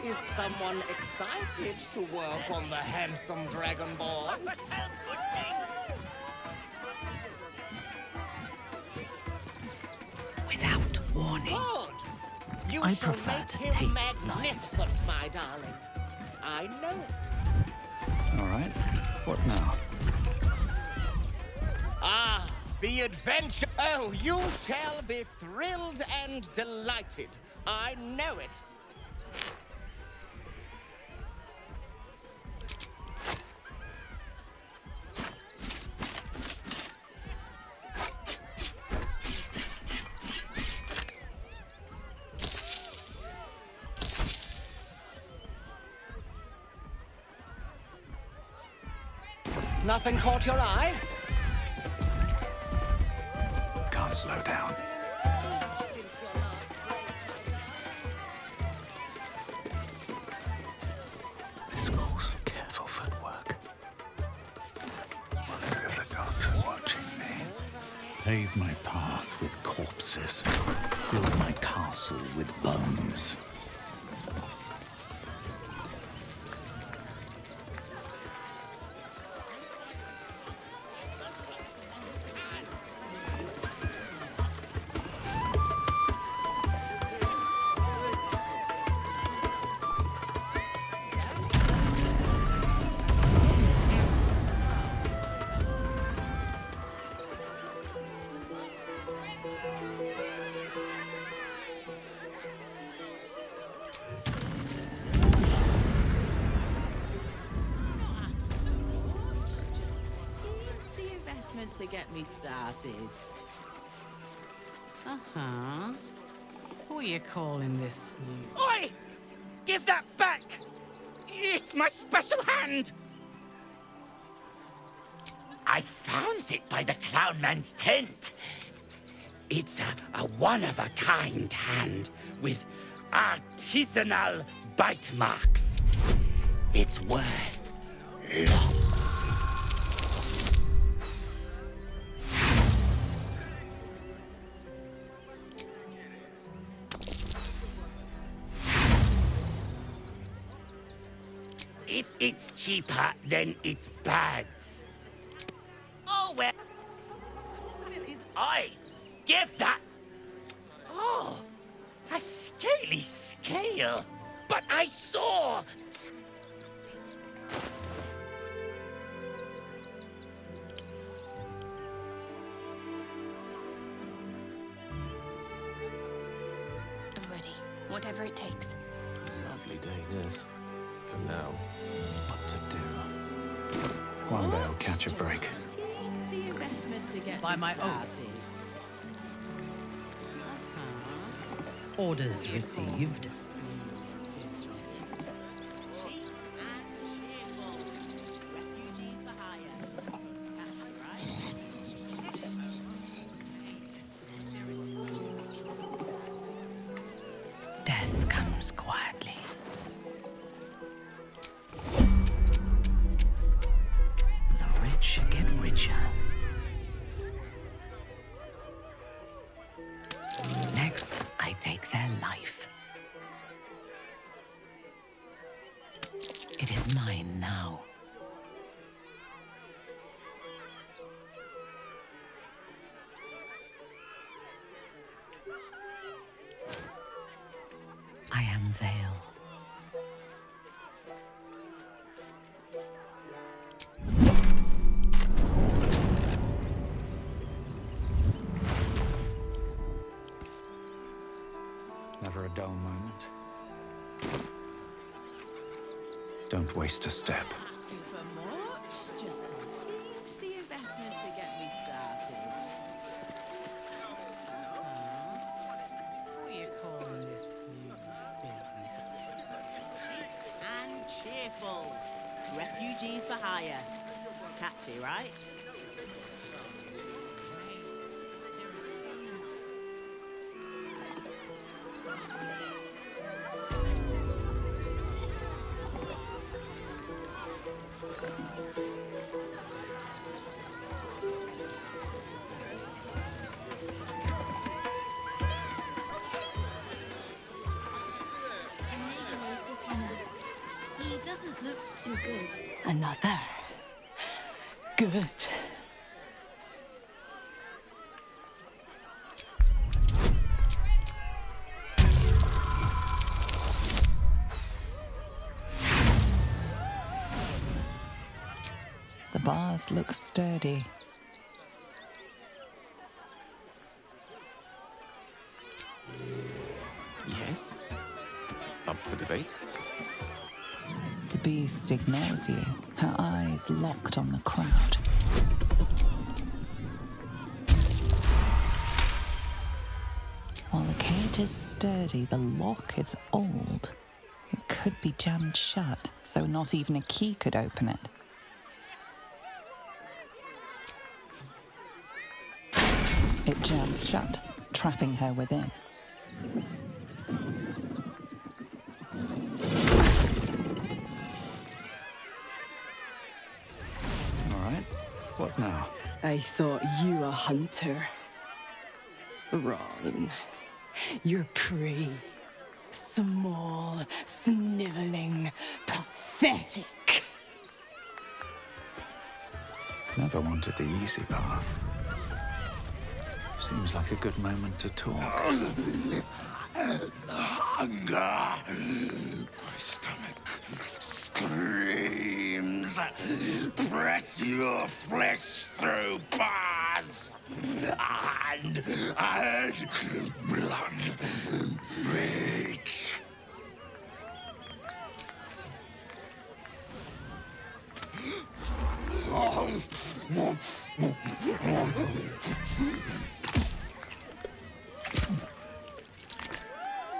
S20: Is someone excited to work on the handsome dragonborn?
S5: Without warning.
S20: Good. You
S5: I
S20: shall
S5: prefer
S20: make
S5: to
S20: him
S5: take
S20: magnificent, my darling. I know it.
S13: All right. What now?
S20: Ah, the adventure. Oh, you shall be thrilled and delighted. I know it. Nothing caught your eye?
S13: Can't slow down. This calls for careful footwork. Wonder if the gods are watching me. Pave my path with corpses. Build my castle with bones.
S14: To get me started. Uh-huh. Who are you calling this?
S23: Oi! Give that back! It's my special hand! I found it by the clown man's tent. It's a one-of-a-kind hand with artisanal bite marks. It's worth lots. If it's cheaper, then it's bad. Oh, well. Oi! Give that! Oh, a scaly scale. But I saw...
S2: I'm ready. Whatever it takes.
S16: Lovely day, this. For now.
S13: What to do? One day I'll catch a break.
S14: The investment to get
S5: By
S14: me
S5: my
S14: started.
S5: oath. Orders received. Death comes quietly. The rich get richer. Next, I take their life. It is mine now. I am veiled.
S13: Never a dull moment. Don't waste a step.
S14: Asking for much? Just a teensy investment to get me started. Who are you calling this new business? And cheerful. Refugees for hire. Catchy, right?
S18: Another. Good.
S15: The bars look sturdy.
S1: Yes? Up for debate?
S15: The beast ignores you, her eyes locked on the crowd. While the cage is sturdy, the lock is old. It could be jammed shut, so not even a key could open it. It jams shut, trapping her within.
S13: All right, what now?
S18: I thought you a hunter. Wrong. You're prey. Small, sniveling, pathetic.
S13: Never wanted the easy path. Seems like a good moment to talk.
S3: Hunger. My stomach screams. Press your flesh through bars. And add blood beat.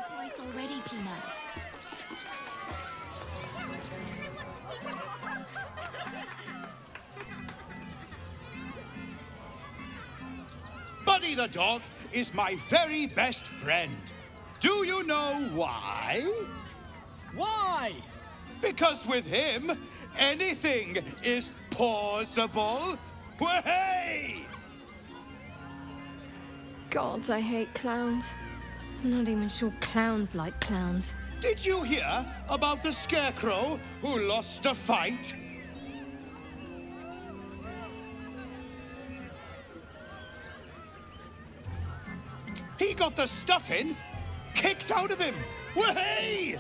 S14: Twice already, Peanut.
S7: Buddy the dog is my very best friend. Do you know why? Why? Because with him, anything is possible. Way!
S2: Gods, I hate clowns. I'm not even sure clowns like clowns.
S7: Did you hear about the scarecrow who lost a fight? He got the stuffing kicked out of him. Way!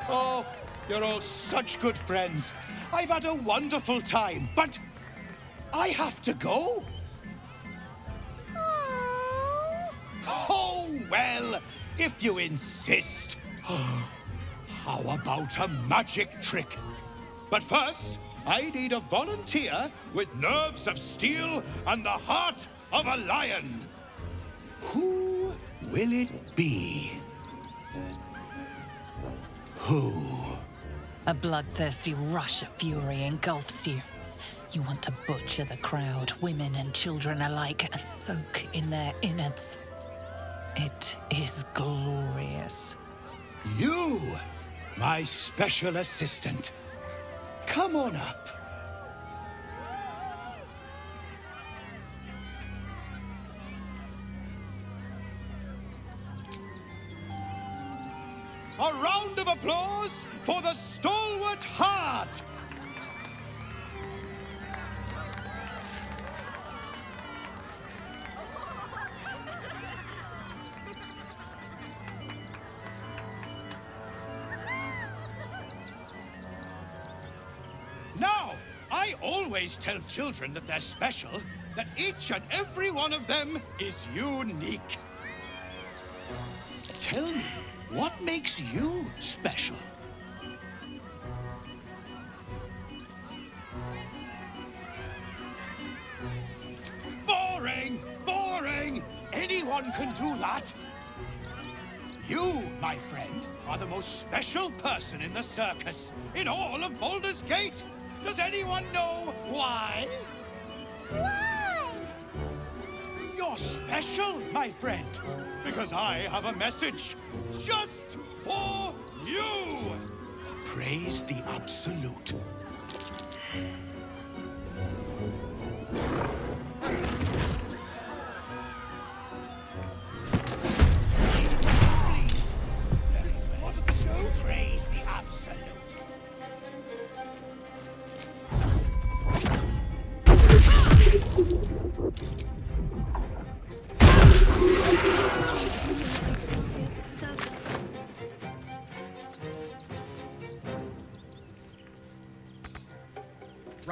S7: Oh, you're all such good friends. I've had a wonderful time, but I have to go. Oh, well, if you insist. How about a magic trick? But first, I need a volunteer with nerves of steel and the heart of a lion. Who will it be? Who?
S15: A bloodthirsty rush of fury engulfs you. You want to butcher the crowd, women and children alike, and soak in their innards. It is glorious.
S7: You, my special assistant. Come on up. A round of applause for the stalwart heart. Now, I always tell children that they're special, that each and every one of them is unique. Tell me, what makes you special? Boring! Boring! Anyone can do that. You, my friend, are the most special person in the circus, in all of Baldur's Gate. Does anyone know why? Why? You're special, my friend, because I have a message just for you. Praise the Absolute. Praise the Absolute.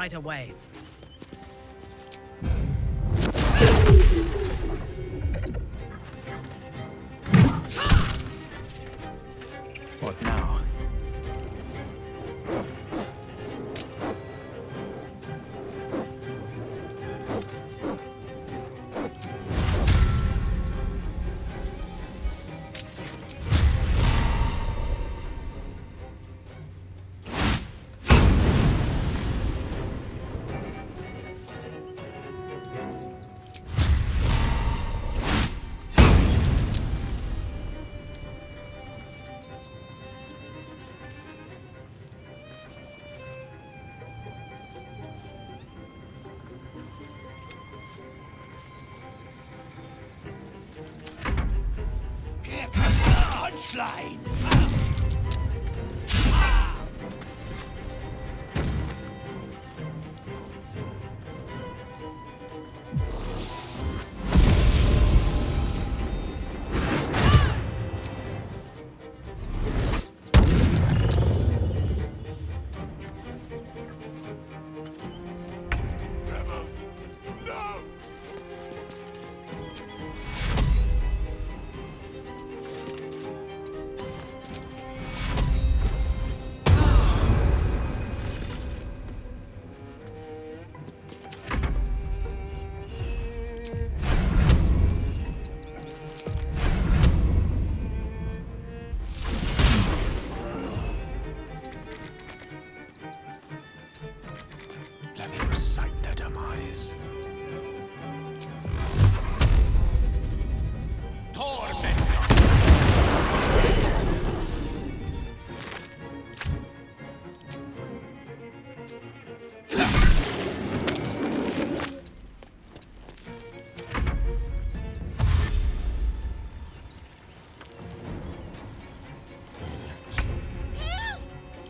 S5: right away.
S13: What now?
S23: Here comes the punchline!
S13: Let me recite their demise.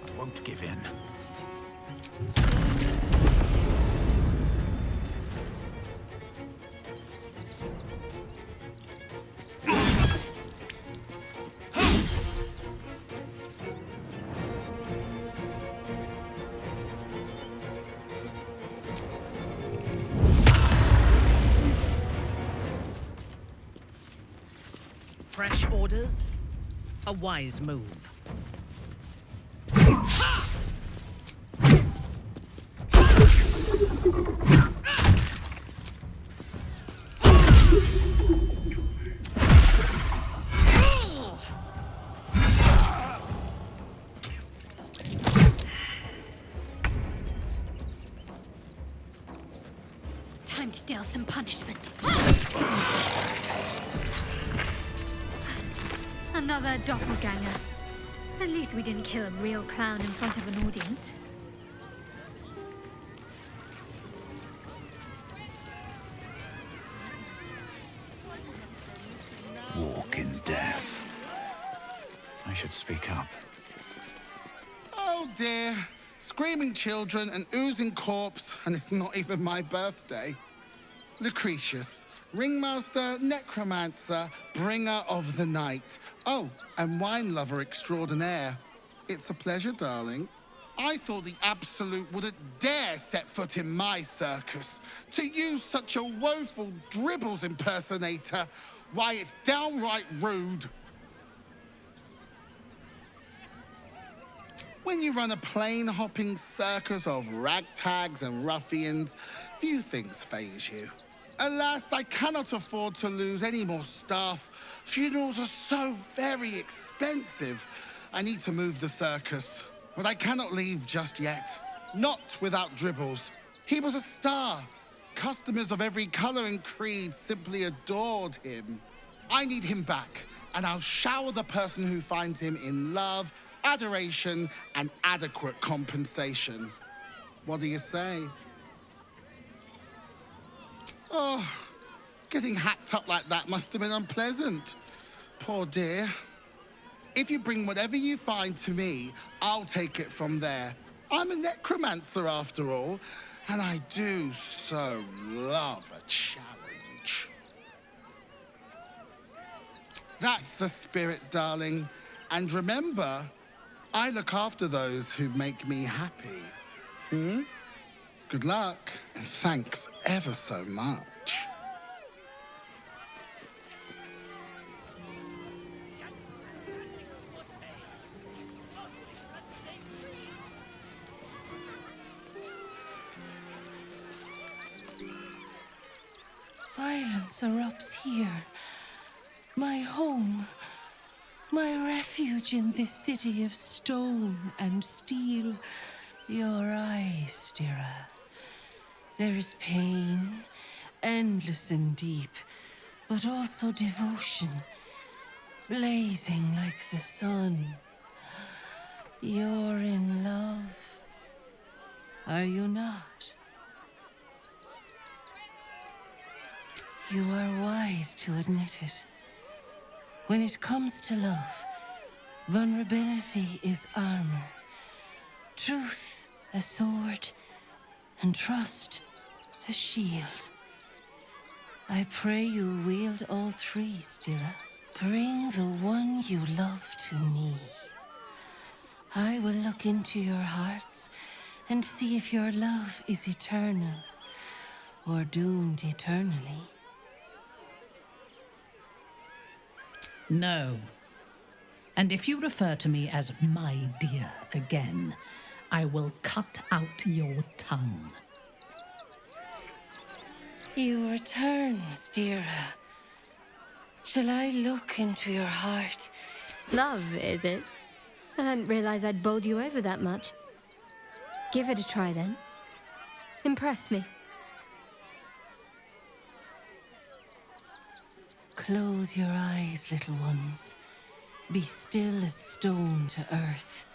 S13: I won't give in.
S5: Fresh orders? A wise move.
S2: Time to deal some punishment. Another doppelganger. At least we didn't kill a real clown in front of an audience.
S13: Walk in death. I should speak up.
S12: Oh dear. Screaming children, an oozing corpse, and it's not even my birthday. Lucretius, ringmaster, necromancer, bringer of the night. Oh, and wine lover extraordinaire. It's a pleasure, darling. I thought the Absolute wouldn't dare set foot in my circus. To use such a woeful dribbles impersonator, why, it's downright rude. When you run a plain-hopping circus of ragtags and ruffians, few things faze you. Alas, I cannot afford to lose any more staff. Funerals are so very expensive. I need to move the circus, but I cannot leave just yet. Not without Dribbles. He was a star. Customers of every color and creed simply adored him. I need him back, and I'll shower the person who finds him in love, adoration, and adequate compensation. What do you say? Oh, getting hacked up like that must have been unpleasant. Poor dear. If you bring whatever you find to me, I'll take it from there. I'm a necromancer after all, and I do so love a challenge. That's the spirit, darling. And remember, I look after those who make me happy. Hmm? Good luck, and thanks ever so much.
S11: Violence erupts here. My home. My refuge in this city of stone and steel. Your eyes, Stira. There is pain, endless and deep, but also devotion, blazing like the sun. You're in love, are you not? You are wise to admit it. When it comes to love, vulnerability is armor, truth a sword, and trust a shield. I pray you wield all three, Stira. Bring the one you love to me. I will look into your hearts and see if your love is eternal or doomed eternally.
S5: No. And if you refer to me as my dear again, I will cut out your tongue.
S11: You return, Stira. Shall I look into your heart?
S2: Love, is it? I hadn't realized I'd bowled you over that much. Give it a try then. Impress me.
S11: Close your eyes, little ones. Be still as stone to earth.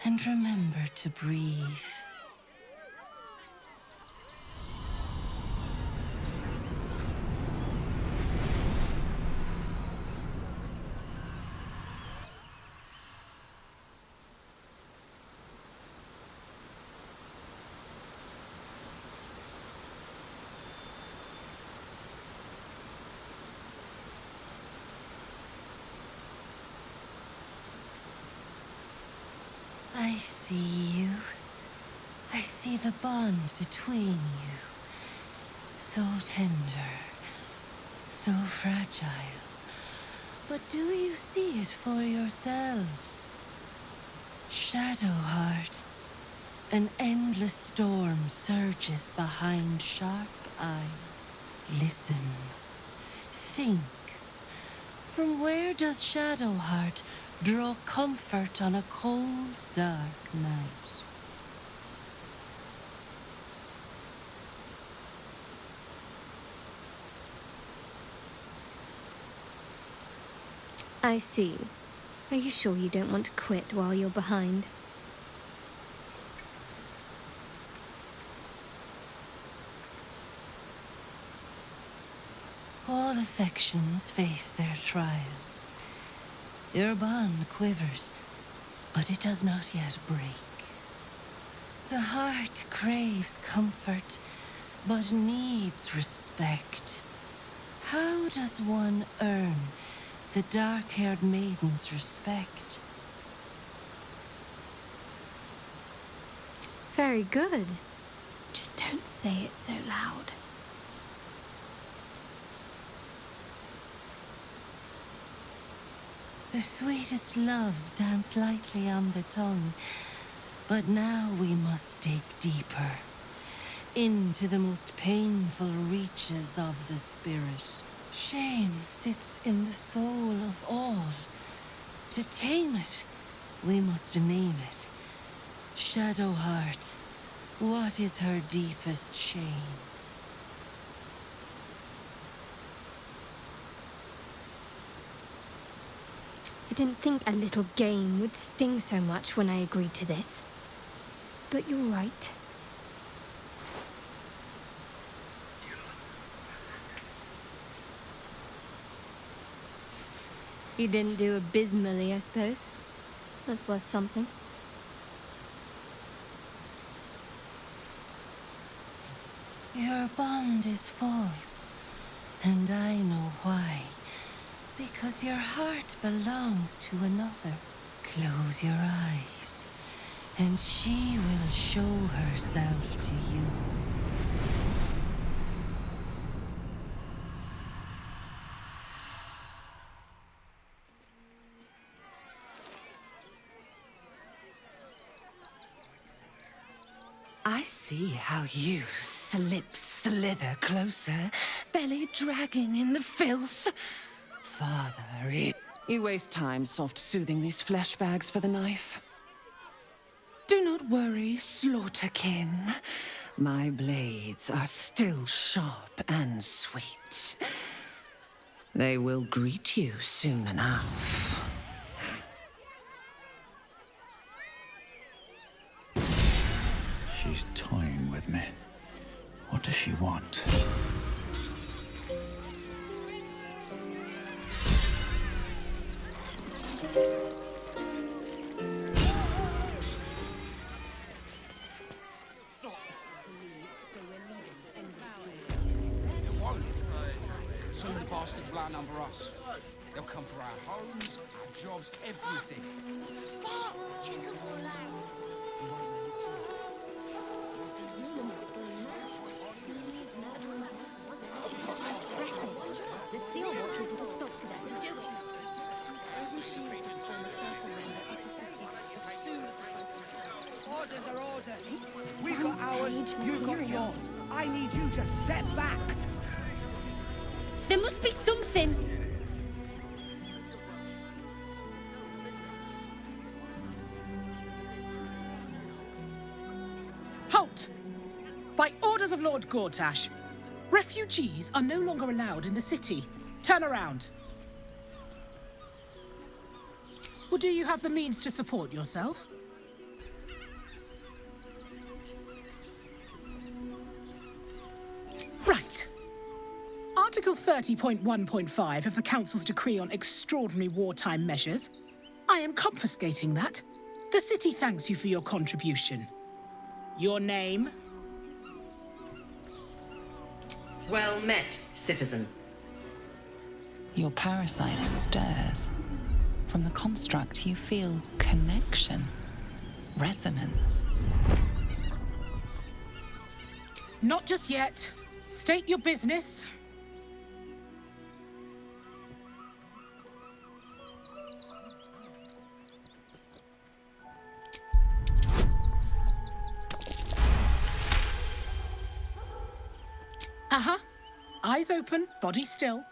S11: And remember to breathe. I see you. I see the bond between you. So tender, so fragile. But do you see it for yourselves? Shadowheart, an endless storm surges behind sharp eyes. Listen, think. From where does Shadowheart draw comfort on a cold, dark night?
S2: I see. Are you sure you don't want to quit while you're behind?
S11: All affections face their trials. Your bond quivers, but it does not yet break. The heart craves comfort, but needs respect. How does one earn the dark-haired maiden's respect?
S2: Very good. Just don't say it so loud.
S11: The sweetest loves dance lightly on the tongue, but now we must dig deeper, into the most painful reaches of the spirit. Shame sits in the soul of all. To tame it, we must name it. Shadowheart, what is her deepest shame?
S2: I didn't think a little game would sting so much when I agreed to this. But you're right. You didn't do abysmally, I suppose. That's worth something.
S11: Your bond is false, and I know why. Because your heart belongs to another. Close your eyes. And she will show herself to you.
S18: I see how you slither closer, belly dragging in the filth. Father, you waste time soft-soothing these flesh bags for the knife. Do not worry, slaughterkin. My blades are still sharp and sweet. They will greet you soon enough.
S13: She's toying with me. What does she want?
S7: It won't. Soon the bastards will outnumber us. They'll come for our homes, our jobs, everything.
S9: The Steel Watch will put a stop to that. Do it.
S7: Orders are orders. We got ours, you got yours. I need you to step back.
S9: There must be something.
S21: Halt! By orders of Lord Gortash, refugees are no longer allowed in the city. Turn around. Or do you have the means to support yourself? Right. Article 30.1.5 of the Council's Decree on Extraordinary Wartime Measures. I am confiscating that. The city thanks you for your contribution. Your name?
S22: Well met, citizen.
S15: Your parasite stirs. From the construct, you feel connection, resonance.
S21: Not just yet. State your business. Uh-huh. Eyes open, body still.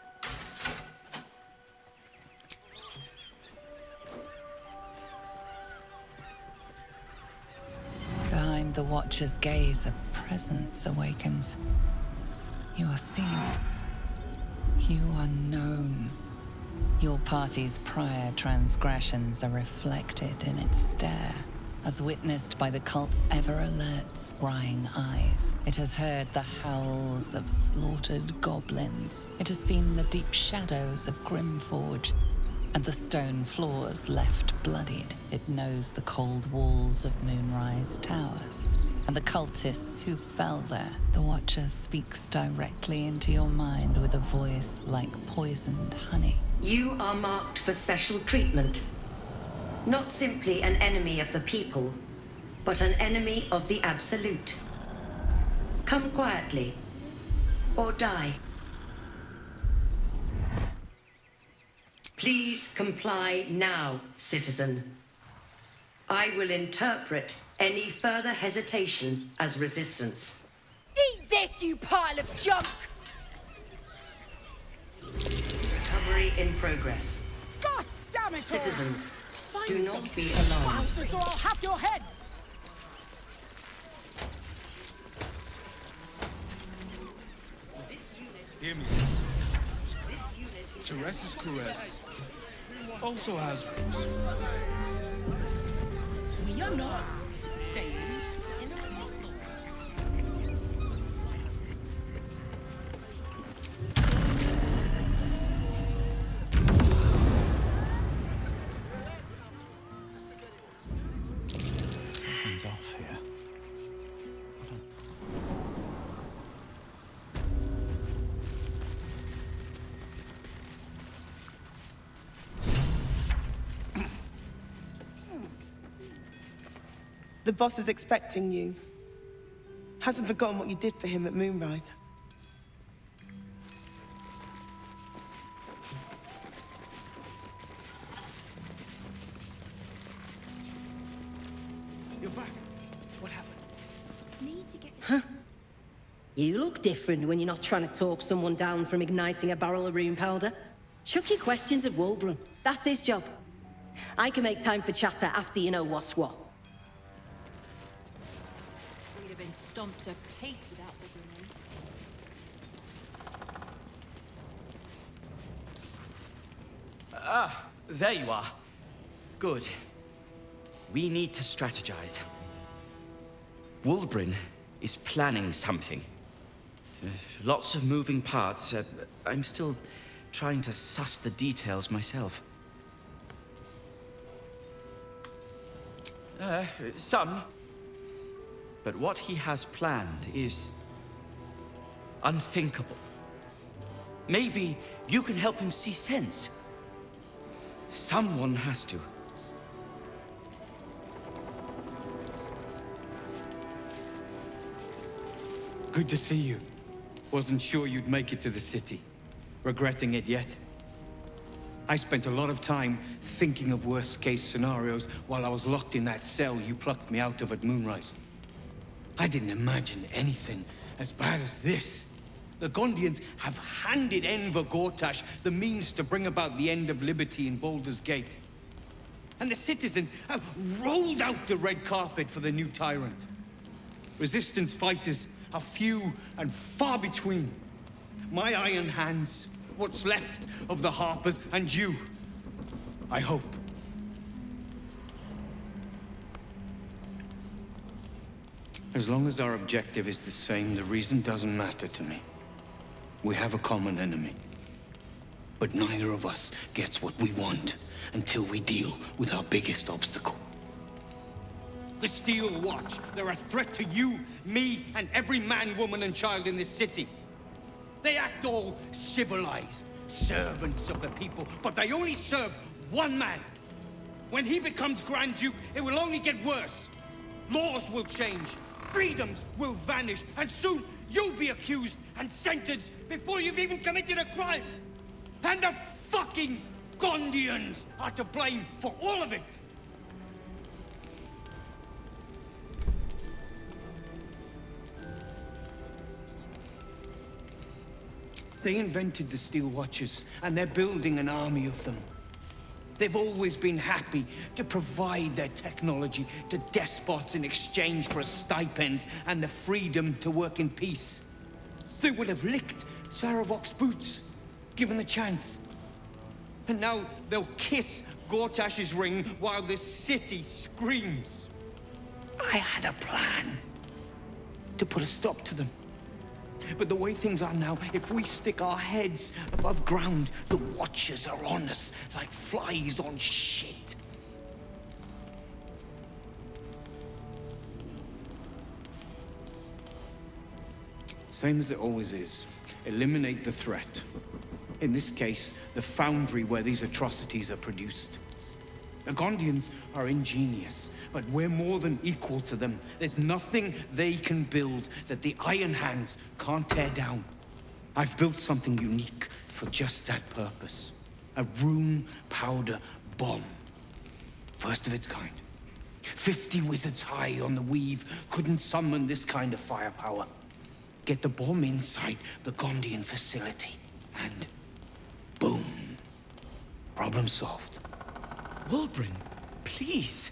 S15: Behind the Watcher's gaze, a presence awakens. You are seen. You are known. Your party's prior transgressions are reflected in its stare. As witnessed by the cult's ever-alert, scrying eyes. It has heard the howls of slaughtered goblins. It has seen the deep shadows of Grimforge, and the stone floors left bloodied. It knows the cold walls of Moonrise Towers, and the cultists who fell there. The Watcher speaks directly into your mind with a voice like poisoned honey.
S22: You are marked for special treatment. Not simply an enemy of the people, but an enemy of the Absolute. Come quietly, or die. Please comply now, citizen. I will interpret any further hesitation as resistance.
S19: Eat this, you pile of junk!
S22: Recovery in progress.
S21: God damn it all!
S22: Citizens,
S21: Find
S22: do not
S21: those
S22: be alarmed.
S21: bastards, or I'll have your heads!
S10: Hear me. Teresa's caress also has roots.
S21: We are not staying in a
S13: Something's off here.
S4: The boss is expecting you. Hasn't forgotten what you did for him at Moonrise.
S7: You're back. What happened?
S19: Need to get... Huh? You look different when you're not trying to talk someone down from igniting a barrel of rune powder. Chuck your questions at Wulbrun. That's his job. I can make time for chatter after you know what's what.
S14: We'd have been stomped to paste without the grenade.
S8: Ah, there you are. Good. We need to strategize. Wulbrun is planning something. Lots of moving parts. I'm still trying to suss the details myself. Some. But what he has planned is unthinkable. Maybe you can help him see sense. Someone has to.
S17: Good to see you. Wasn't sure you'd make it to the city. Regretting it yet? I spent a lot of time thinking of worst-case scenarios while I was locked in that cell you plucked me out of at Moonrise. I didn't imagine anything as bad as this. The Gondians have handed Enver Gortash the means to bring about the end of liberty in Baldur's Gate. And the citizens have rolled out the red carpet for the new tyrant. Resistance fighters are few and far between. My iron hands, what's left of the Harpers, and you, I hope. As long as our objective is the same, the reason doesn't matter to me. We have a common enemy. But neither of us gets what we want until we deal with our biggest obstacle. The Steel Watch, they're a threat to you, me, and every man, woman, and child in this city. They act all civilized, servants of the people, but they only serve one man. When he becomes Grand Duke, it will only get worse. Laws will change, freedoms will vanish, and soon you'll be accused and sentenced before you've even committed a crime. And the fucking Gondians are to blame for all of it. They invented the Steel Watchers, and they're building an army of them. They've always been happy to provide their technology to despots in exchange for a stipend and the freedom to work in peace. They would have licked Saravok's boots, given the chance. And now they'll kiss Gortash's ring while this city screams. I had a plan to put a stop to them. But the way things are now, if we stick our heads above ground, the Watchers are on us like flies on shit. Same as it always is. Eliminate the threat. In this case, the foundry where these atrocities are produced. The Gondians are ingenious, but we're more than equal to them. There's nothing they can build that the Iron Hands can't tear down. I've built something unique for just that purpose. A rune powder bomb. First of its kind. 50 wizards high on the weave couldn't summon this kind of firepower. Get the bomb inside the Gondian facility, and boom. Problem solved.
S8: Wulbrun, please.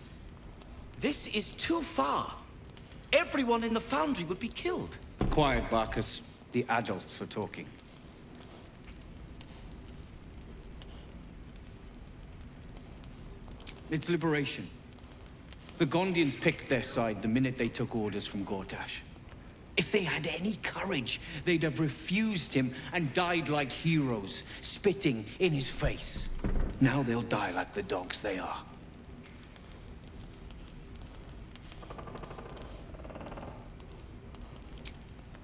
S8: This is too far. Everyone in the foundry would be killed.
S17: Quiet, Barkus. The adults are talking. It's liberation. The Gondians picked their side the minute they took orders from Gortash. If they had any courage, they'd have refused him and died like heroes, spitting in his face. Now they'll die like the dogs they are.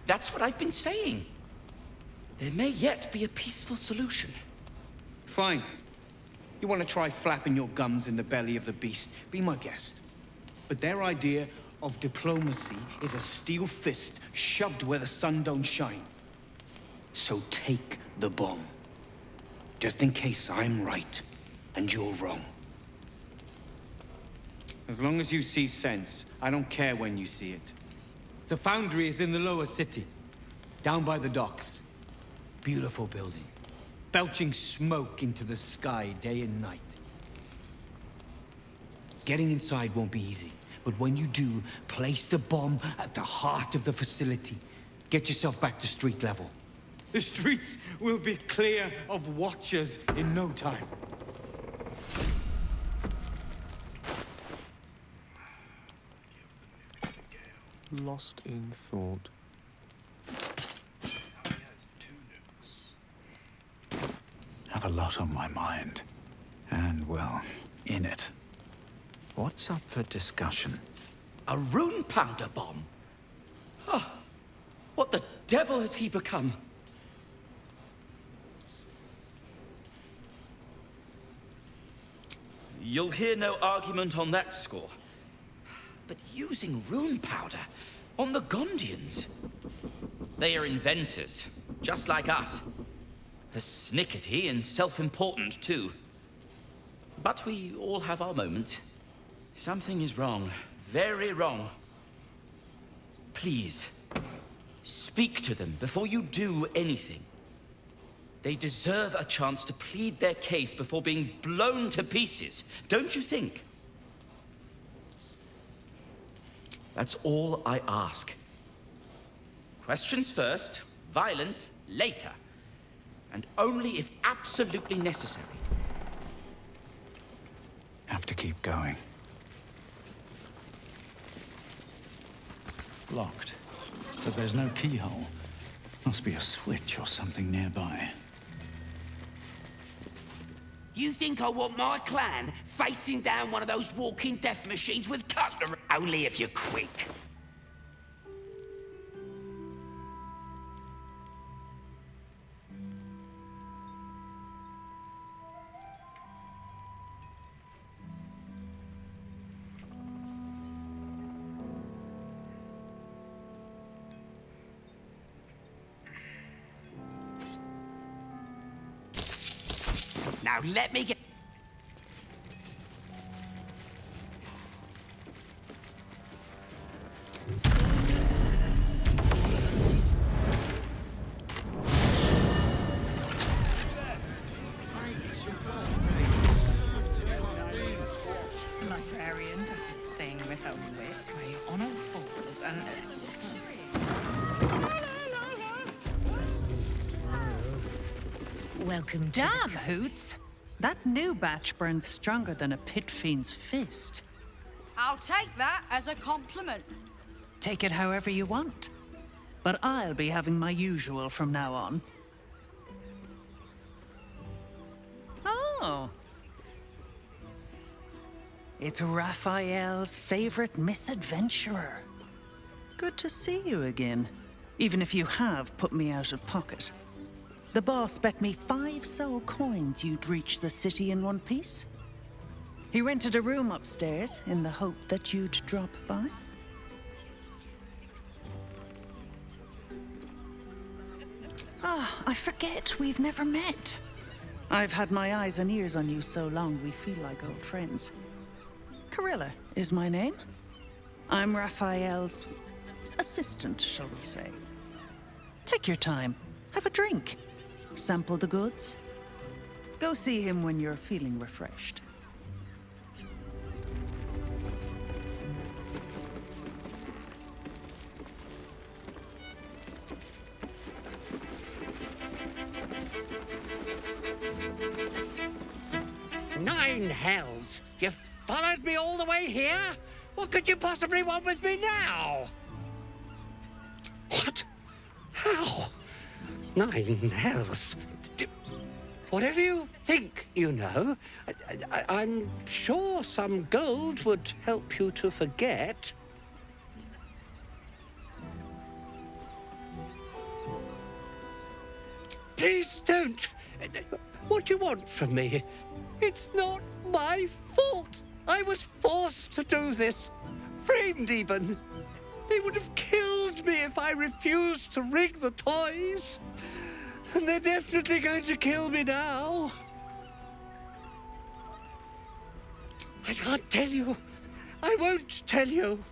S8: That's what I've been saying. There may yet be a peaceful solution.
S17: Fine. You want to try flapping your gums in the belly of the beast? Be my guest. But their idea of diplomacy is a steel fist shoved where the sun don't shine. So take the bomb. Just in case I'm right and you're wrong. As long as you see sense, I don't care when you see it.
S8: The foundry is in the lower city, down by the docks. Beautiful building, belching smoke into the sky day and night. Getting inside won't be easy, but when you do, place the bomb at the heart of the facility. Get yourself back to street level. The streets will be clear of watchers in no time.
S1: Lost in thought.
S13: Have a lot on my mind. And, well, in it. What's up for discussion?
S8: A rune powder bomb? Huh. What the devil has he become? You'll hear no argument on that score. But using rune powder on the Gondians? They are inventors, just like us. Persnickety and self-important, too. But we all have our moments. Something is wrong. Very wrong. Please, speak to them before you do anything. They deserve a chance to plead their case before being blown to pieces, don't you think? That's all I ask. Questions first, violence later. And only if absolutely necessary.
S13: Have to keep going. Locked. But there's no keyhole. Must be a switch or something nearby.
S8: You think I want my clan facing down one of those walking death machines with cutlery? Only if you're quick. Now let me get...
S6: Librarian does this thing with a whip where your honor falls and...
S22: Welcome to
S6: Damn, Hoots! That new batch burns stronger than a pit fiend's fist.
S19: I'll take that as a compliment.
S6: Take it however you want. But I'll be having my usual from now on. Oh. It's Raphael's favorite misadventurer. Good to see you again, even if you have put me out of pocket. The boss bet me 5 soul coins you'd reach the city in one piece. He rented a room upstairs in the hope that you'd drop by. Ah, I forget we've never met. I've had my eyes and ears on you so long we feel like old friends. Carilla is my name. I'm Raphael's assistant, shall we say. Take your time. Have a drink. Sample the goods. Go see him when you're feeling refreshed.
S23: Nine hells! You followed me all the way here? What could you possibly want with me now? What? How? 9 hells? Whatever you think, you know, I'm sure some gold would help you to forget. Please don't. What do you want from me? It's not my fault.
S3: I was forced to do this. Framed even. They would have killed me if I refused to rig the toys. And they're definitely going to kill me now. I can't tell you. I won't tell you.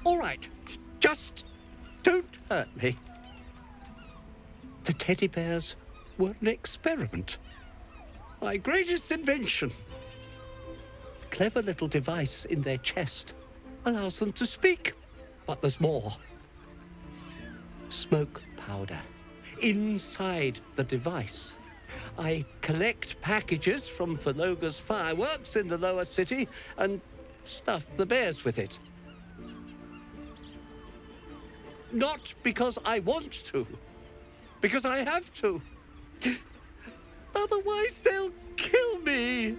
S3: All right. Just don't hurt me. The teddy bears were an experiment. My greatest invention. The clever little device in their chest allows them to speak. But there's more. Smoke powder. Inside the device. I collect packages from Verloga's fireworks in the lower city and stuff the bears with it. Not because I want to. Because I have to. Otherwise, they'll kill me.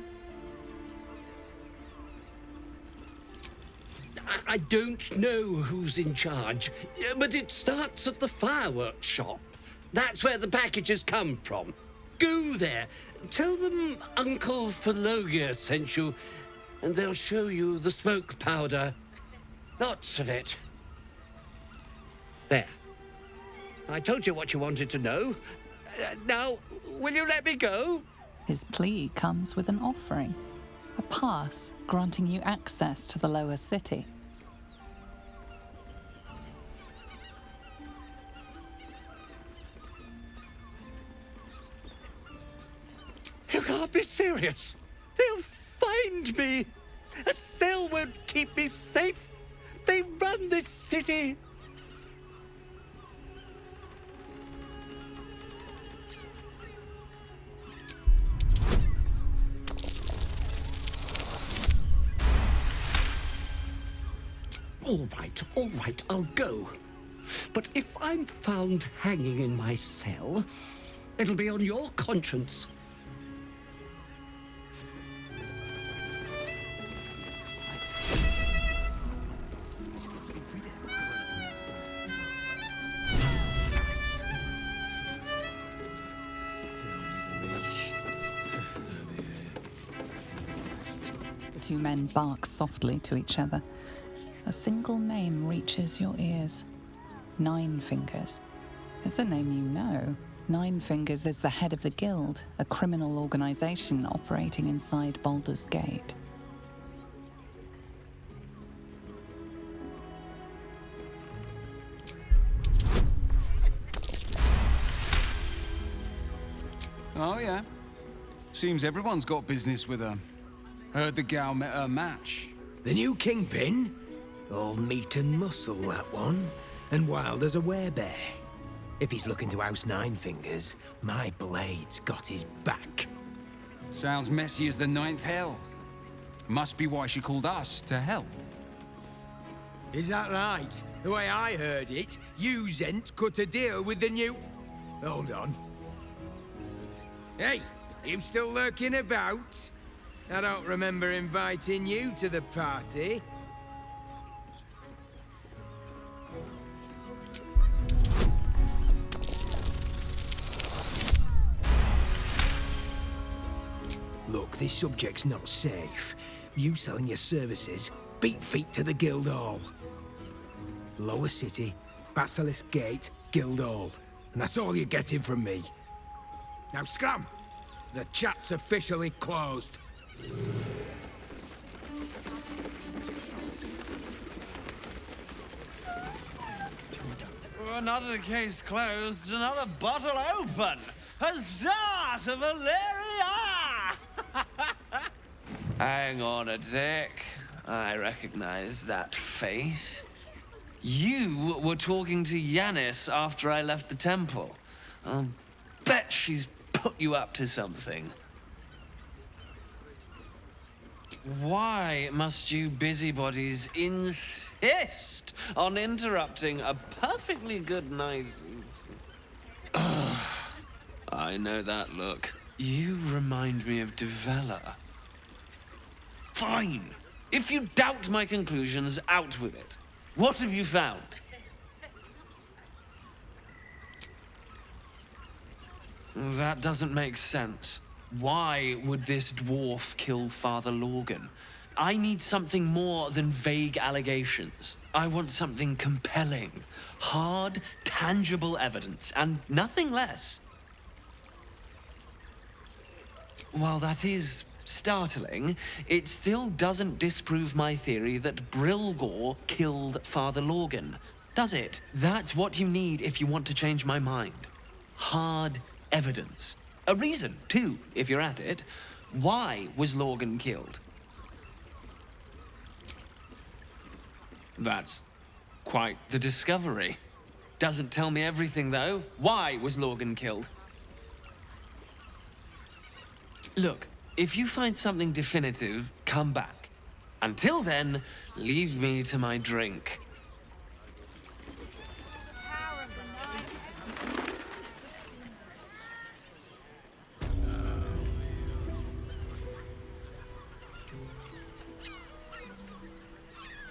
S3: I don't know who's in charge, but it starts at the fireworks shop. That's where the packages come from. Go there. Tell them Uncle Verloga sent you, and they'll show you the smoke powder. Lots of it. There. I told you what you wanted to know. Now, will you let me go?
S15: His plea comes with an offering, a pass granting you access to the lower city.
S3: You can't be serious. They'll find me. A cell won't keep me safe. They run this city. All right, I'll go. But if I'm found hanging in my cell, it'll be on your conscience.
S15: The two men bark softly to each other. A single name reaches your ears. Nine Fingers. It's a name you know. Nine Fingers is the head of the Guild, a criminal organization operating inside Baldur's Gate.
S10: Oh, yeah. Seems everyone's got business with her. Heard the gal met her match.
S16: The new kingpin? All meat and muscle, that one. And wild as a werebear. If he's looking to oust Nine Fingers, my blade's got his back.
S10: Sounds messy as the ninth hell. Must be why she called us to help.
S16: Is that right? The way I heard it, you Zent cut a deal with the new... Hold on. Hey, you still lurking about? I don't remember inviting you to the party. Look, this subject's not safe. You selling your services, beat feet to the Guildhall. Lower City, Basilisk Gate, Guildhall. And that's all you're getting from me. Now scram! The chat's officially closed.
S20: Another case closed, another bottle open. Huzzah to Valeria!
S24: Hang on a tick. I recognize that face. You were talking to Yanis after I left the temple. I'll bet she's put you up to something. Why must you busybodies insist on interrupting a perfectly good night? I know that look. You remind me of Devella. Fine. If you doubt my conclusions, out with it. What have you found? That doesn't make sense. Why would this dwarf kill Father Lorgan? I need something more than vague allegations. I want something compelling, hard, tangible evidence, and nothing less. While that is startling, it still doesn't disprove my theory that Brilgor killed Father Lorgan, does it? That's what you need if you want to change my mind. Hard evidence. A reason, too, if you're at it. Why was Lorgan killed? That's quite the discovery. Doesn't tell me everything, though. Why was Lorgan killed? Look, if you find something definitive, come back. Until then, leave me to my drink.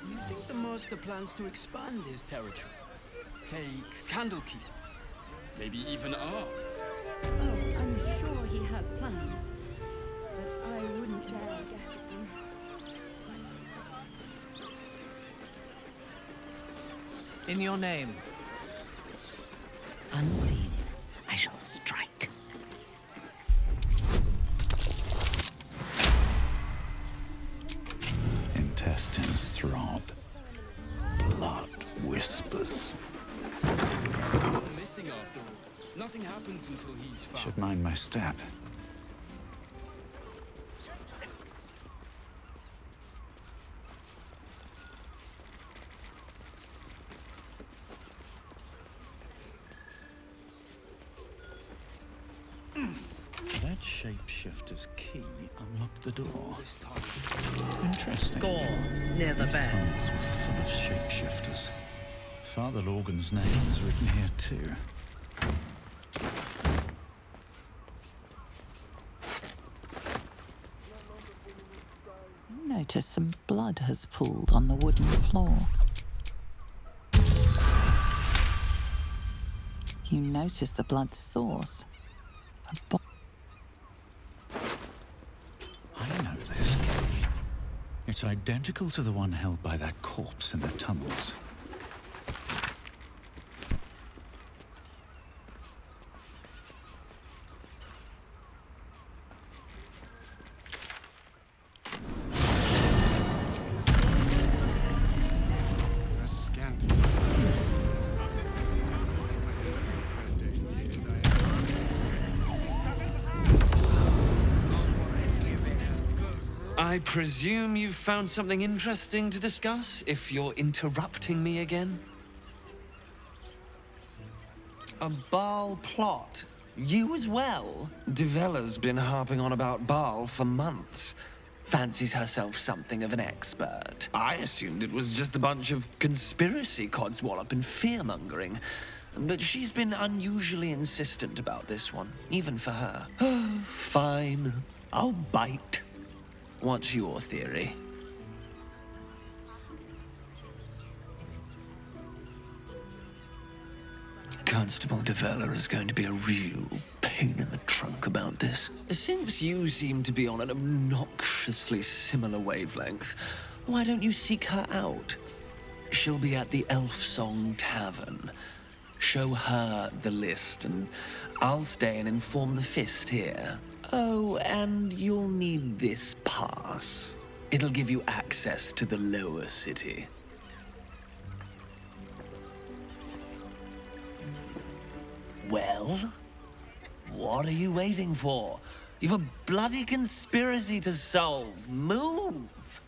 S2: Do you think the master plans to expand his territory? Take Candlekeep? Maybe even Ark?
S14: Oh, I'm sure he has plans, but I wouldn't dare guess at them.
S5: In your name.
S15: Unseen, I shall strike.
S13: Intestines throb. Blood whispers.
S2: Still missing after all. Nothing happens until he's found.
S13: Should mind my step. That shapeshifter's key unlocked the door. Interesting.
S5: Score, near the
S13: These
S5: bed.
S13: tunnels were full of shapeshifters. Father Lorgan's name is written here too.
S15: You notice some blood has pooled on the wooden floor. You notice the blood's source.
S13: I know this key. It's identical to the one held by that corpse in the tunnels.
S24: I presume you've found something interesting to discuss, if you're interrupting me again? A Baal plot? You as well? Devella's been harping on about Baal for months. Fancies herself something of an expert. I assumed it was just a bunch of conspiracy codswallop and fear-mongering. But she's been unusually insistent about this one, even for her. Fine, I'll bite. What's your theory? Constable Devella is going to be a real pain in the trunk about this. Since you seem to be on an obnoxiously similar wavelength, why don't you seek her out? She'll be at the Elf Song Tavern. Show her the list, and I'll stay and inform the Fist here. Oh, and you'll need this pass. It'll give you access to the lower city. Well, what are you waiting for? You've a bloody conspiracy to solve. Move!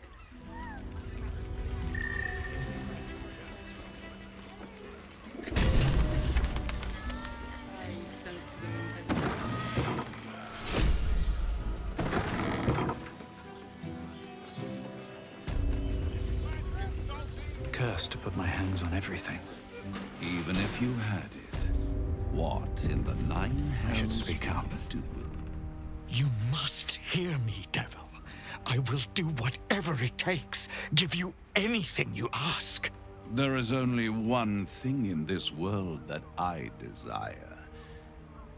S13: Cursed to put my hands on everything.
S11: Even if you had it, what in the nine hells
S13: I should speak up.
S11: do?
S12: You must hear me, devil. I will do whatever it takes. Give you anything you ask.
S11: There is only one thing in this world that I desire.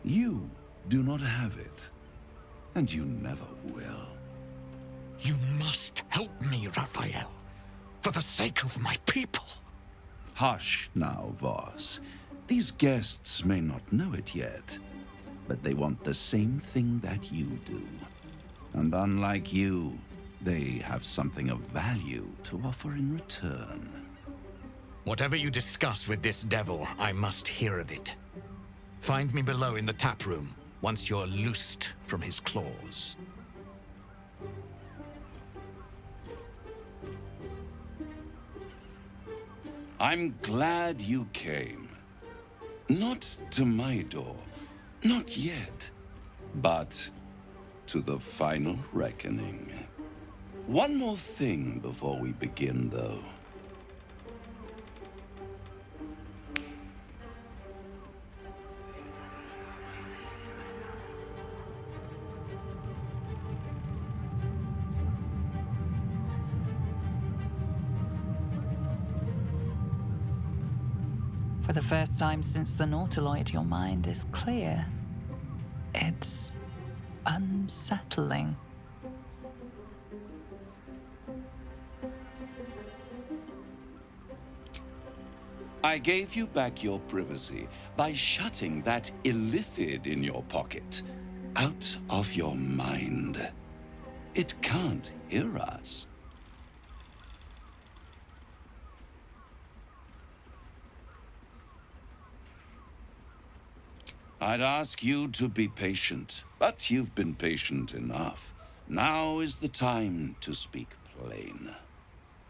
S11: You do not have it. And you never will.
S12: You must help me, Raphael. For the sake of my people.
S11: Hush now, Voss. These guests may not know it yet, but they want the same thing that you do. And unlike you, they have something of value to offer in return.
S12: Whatever you discuss with this devil, I must hear of it. Find me below in the tap room, once you're loosed from his claws.
S11: I'm glad you came. Not to my door, not yet, but to the final reckoning. One more thing before we begin, though.
S15: For the first time since the Nautiloid, your mind is clear. It's unsettling.
S11: I gave you back your privacy by shutting that illithid in your pocket out of your mind. It can't hear us. I'd ask you to be patient, but you've been patient enough. Now is the time to speak plain.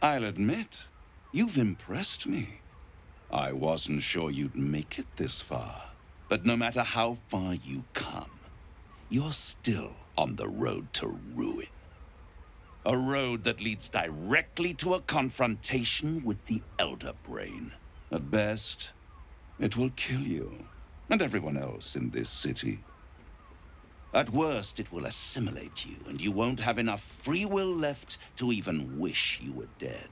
S11: I'll admit, you've impressed me. I wasn't sure you'd make it this far, but no matter how far you come, you're still on the road to ruin. A road that leads directly to a confrontation with the Elder Brain. At best, it will kill you. And everyone else in this city. At worst, it will assimilate you, and you won't have enough free will left to even wish you were dead.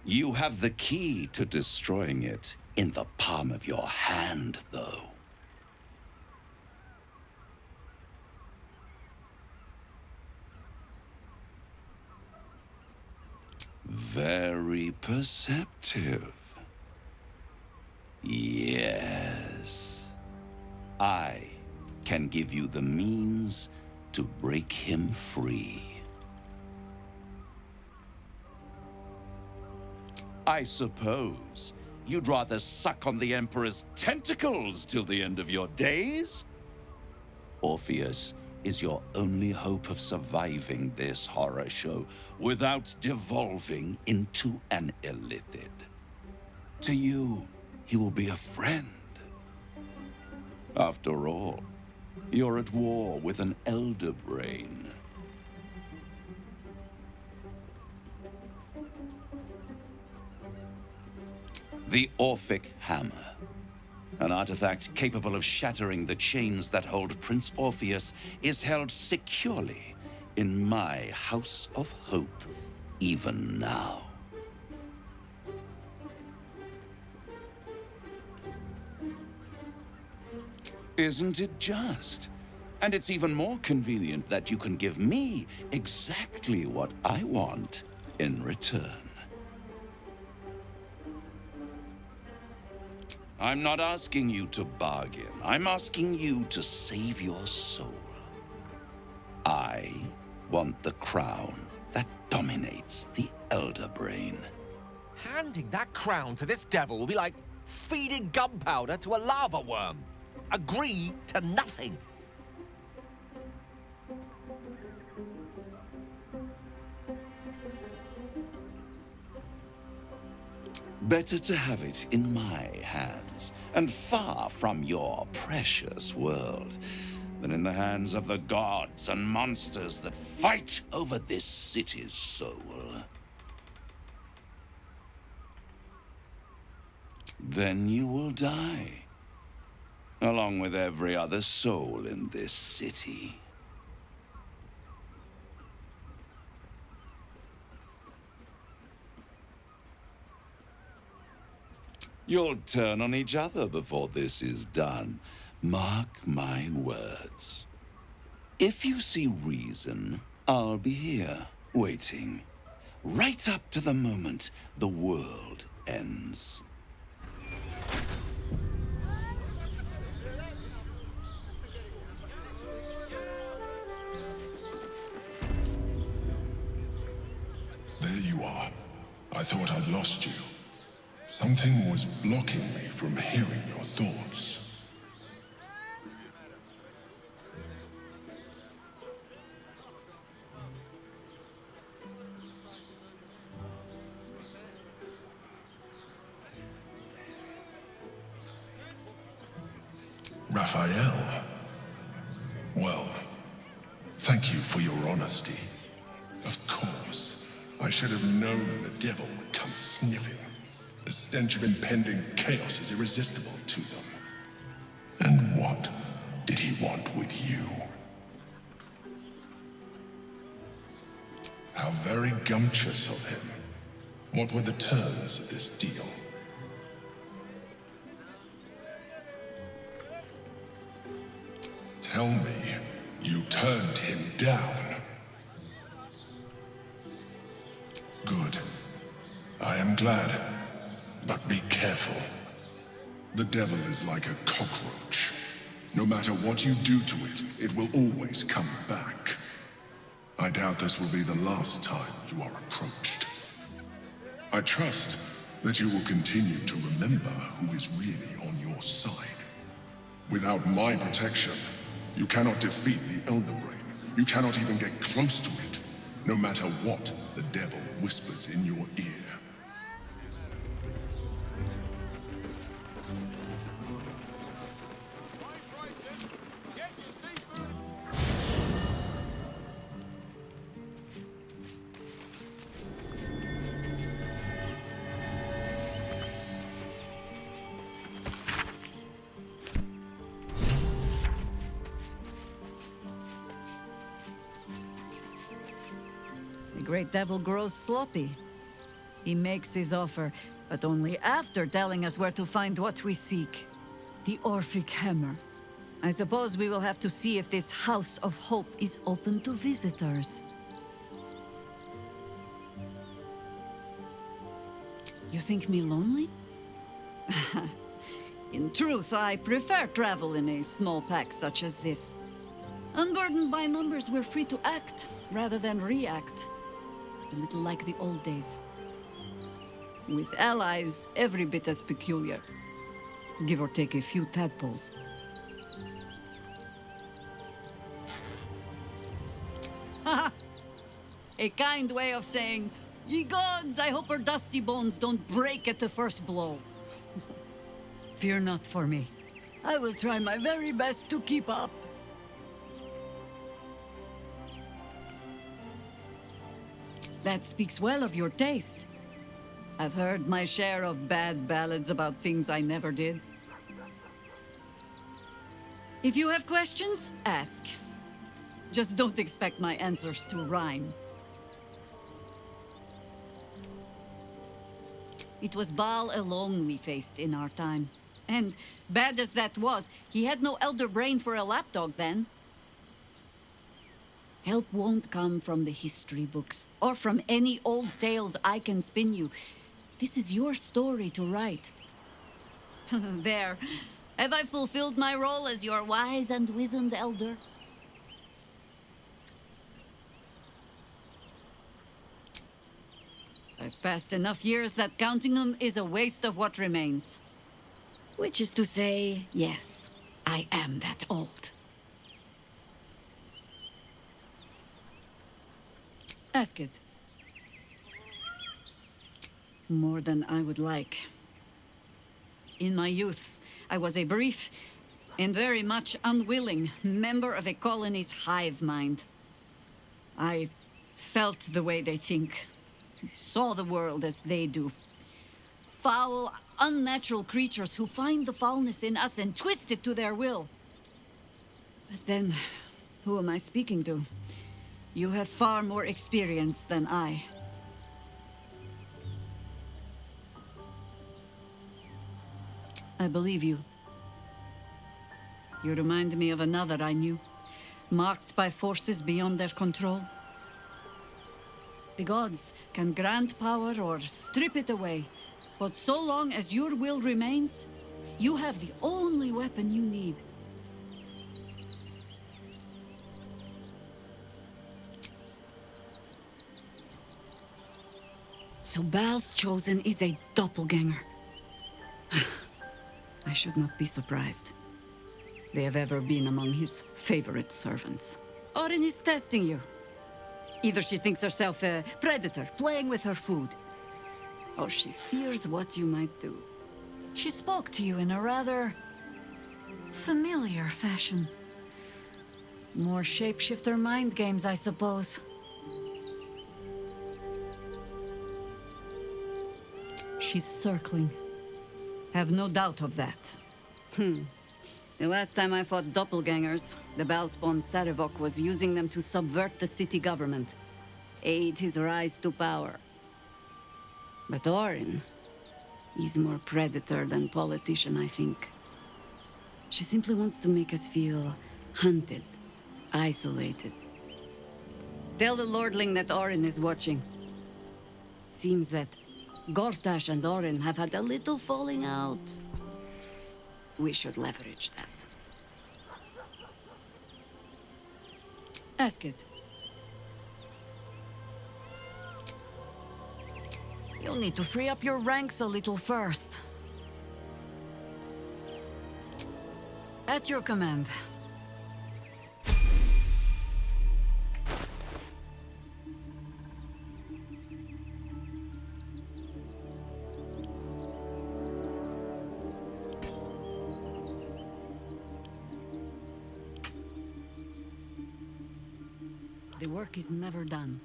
S11: You have the key to destroying it in the palm of your hand, though. Very perceptive. Yes. I can give you the means to break him free. I suppose you'd rather suck on the Emperor's tentacles till the end of your days? Orpheus is your only hope of surviving this horror show without devolving into an illithid. To you, he will be a friend. After all, you're at war with an Elder Brain. The Orphic Hammer. An artifact capable of shattering the chains that hold Prince Orpheus is held securely in my House of Hope, even now. Isn't it just? And it's even more convenient that you can give me exactly what I want in return. I'm not asking you to bargain. I'm asking you to save your soul. I want the crown that dominates the Elder Brain.
S4: Handing that crown to this devil will be like feeding gunpowder to a lava worm. Agree to nothing.
S11: Better to have it in my hands, and far from your precious world, than in the hands of the gods and monsters that fight over this city's soul. Then you will die, along with every other soul in this city. You'll turn on each other before this is done. Mark my words. If you see reason, I'll be here, waiting. Right up to the moment the world ends.
S7: There you are. I thought I'd lost you. Something was blocking me from hearing your thoughts. Raphael. Well, thank you for your honesty. Of course, I should have known the devil would come sniffing. The stench of impending chaos is irresistible to them. And what did he want with you? How very gumptious of him. What were the terms of this deal? Tell me, you turned him down. Good. I am glad. But be careful. The devil is like a cockroach. No matter what you do to it, it will always come back. I doubt this will be the last time you are approached. I trust that you will continue to remember who is really on your side. Without my protection, you cannot defeat the Elder Brain. You cannot even get close to it, no matter what the devil whispers in your ear.
S6: The great devil grows sloppy. He makes his offer, but only after telling us where to find what we seek. The Orphic Hammer. I suppose we will have to see if this House of Hope is open to visitors. You think me lonely? In truth, I prefer travel in a small pack such as this. Unburdened by numbers, we're free to act rather than react. A little like the old days. With allies every bit as peculiar. Give or take a few tadpoles. Haha! A kind way of saying, ye gods, I hope her dusty bones don't break at the first blow. Fear not for me. I will try my very best to keep up. That speaks well of your taste. I've heard my share of bad ballads about things I never did. If you have questions, ask. Just don't expect my answers to rhyme. It was Baal alone we faced in our time. And, bad as that was, he had no elder brain for a lapdog then. Help won't come from the history books, or from any old tales I can spin you. This is your story to write. There. Have I fulfilled my role as your wise and wizened elder? I've passed enough years that counting them is a waste of what remains. Which is to say, yes, I am that old. Ask it. More than I would like. In my youth, I was a brief and very much unwilling member of a colony's hive mind. I felt the way they think, saw the world as they do. Foul, unnatural creatures who find the foulness in us and twist it to their will. But then, who am I speaking to? You have far more experience than I. I believe you.
S9: You remind me of another I knew, marked by forces beyond their control. The gods can grant power or strip it away, but so long as your will remains, you have the only weapon you need. So Baal's chosen is a doppelganger. I should not be surprised. They have ever been among his favorite servants. Orin is testing you. Either she thinks herself a predator, playing with her food, or she fears what you might do. She spoke to you in a rather familiar fashion. More shapeshifter mind games, I suppose. She's circling. Have no doubt of that. The last time I fought doppelgangers, the Baalspawn Sarevok was using them to subvert the city government, aid his rise to power. But Orin, he's more predator than politician, I think. She simply wants to make us feel hunted, isolated. Tell the Lordling that Orin is watching. Seems that Gortash and Orin have had a little falling out. We should leverage that. Ask it. You'll need to free up your ranks a little first. At your command. The work is never done.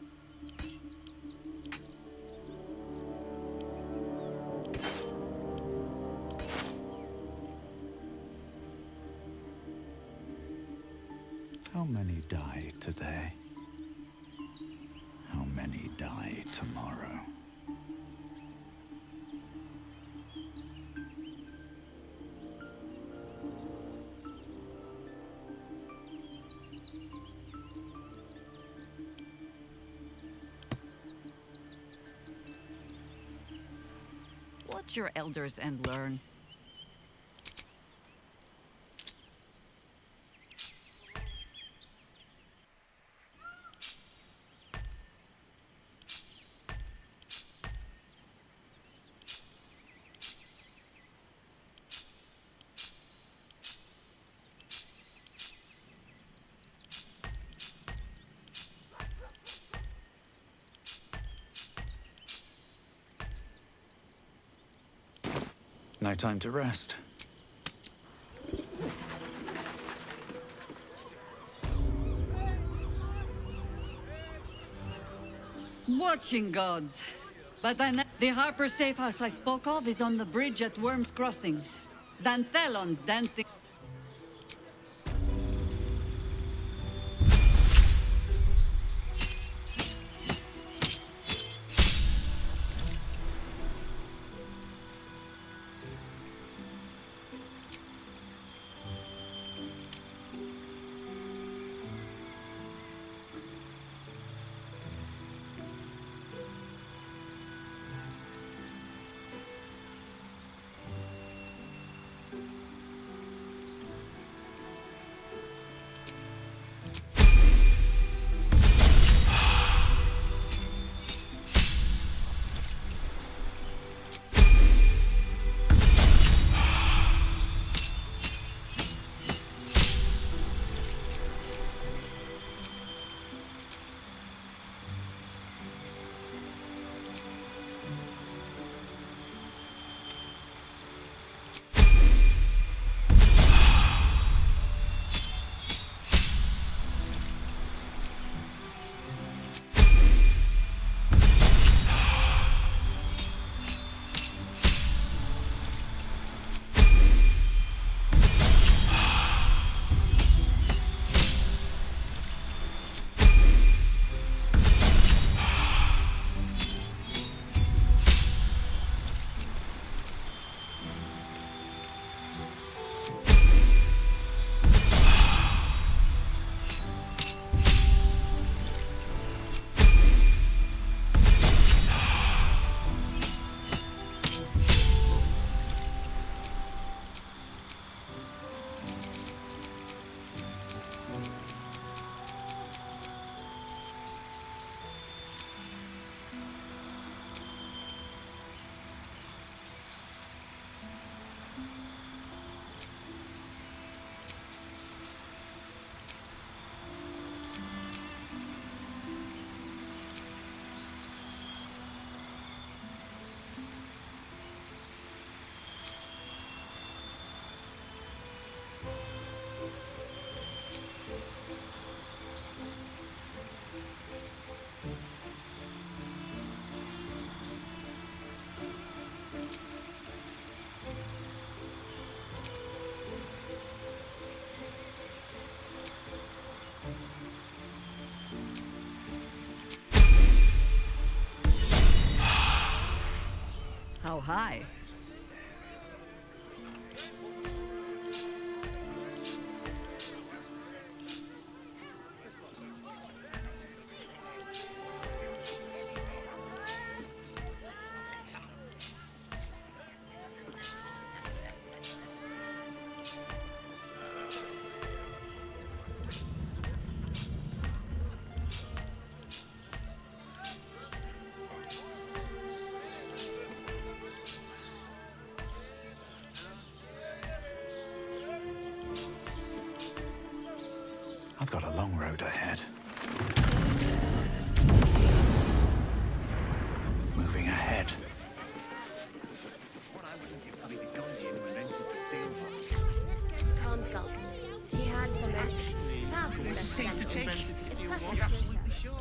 S13: How many die today? How many die tomorrow?
S9: Watch your elders and learn.
S13: No time to rest.
S9: Watching gods. But the Harper safe house I spoke of is on the bridge at Worm's Crossing. Danthelon's dancing. so high.
S13: I've got a long road ahead. Moving ahead.
S1: Let's go to Calm's Gulps. She has the most fabulous scent. It's perfect.
S20: Absolutely sure.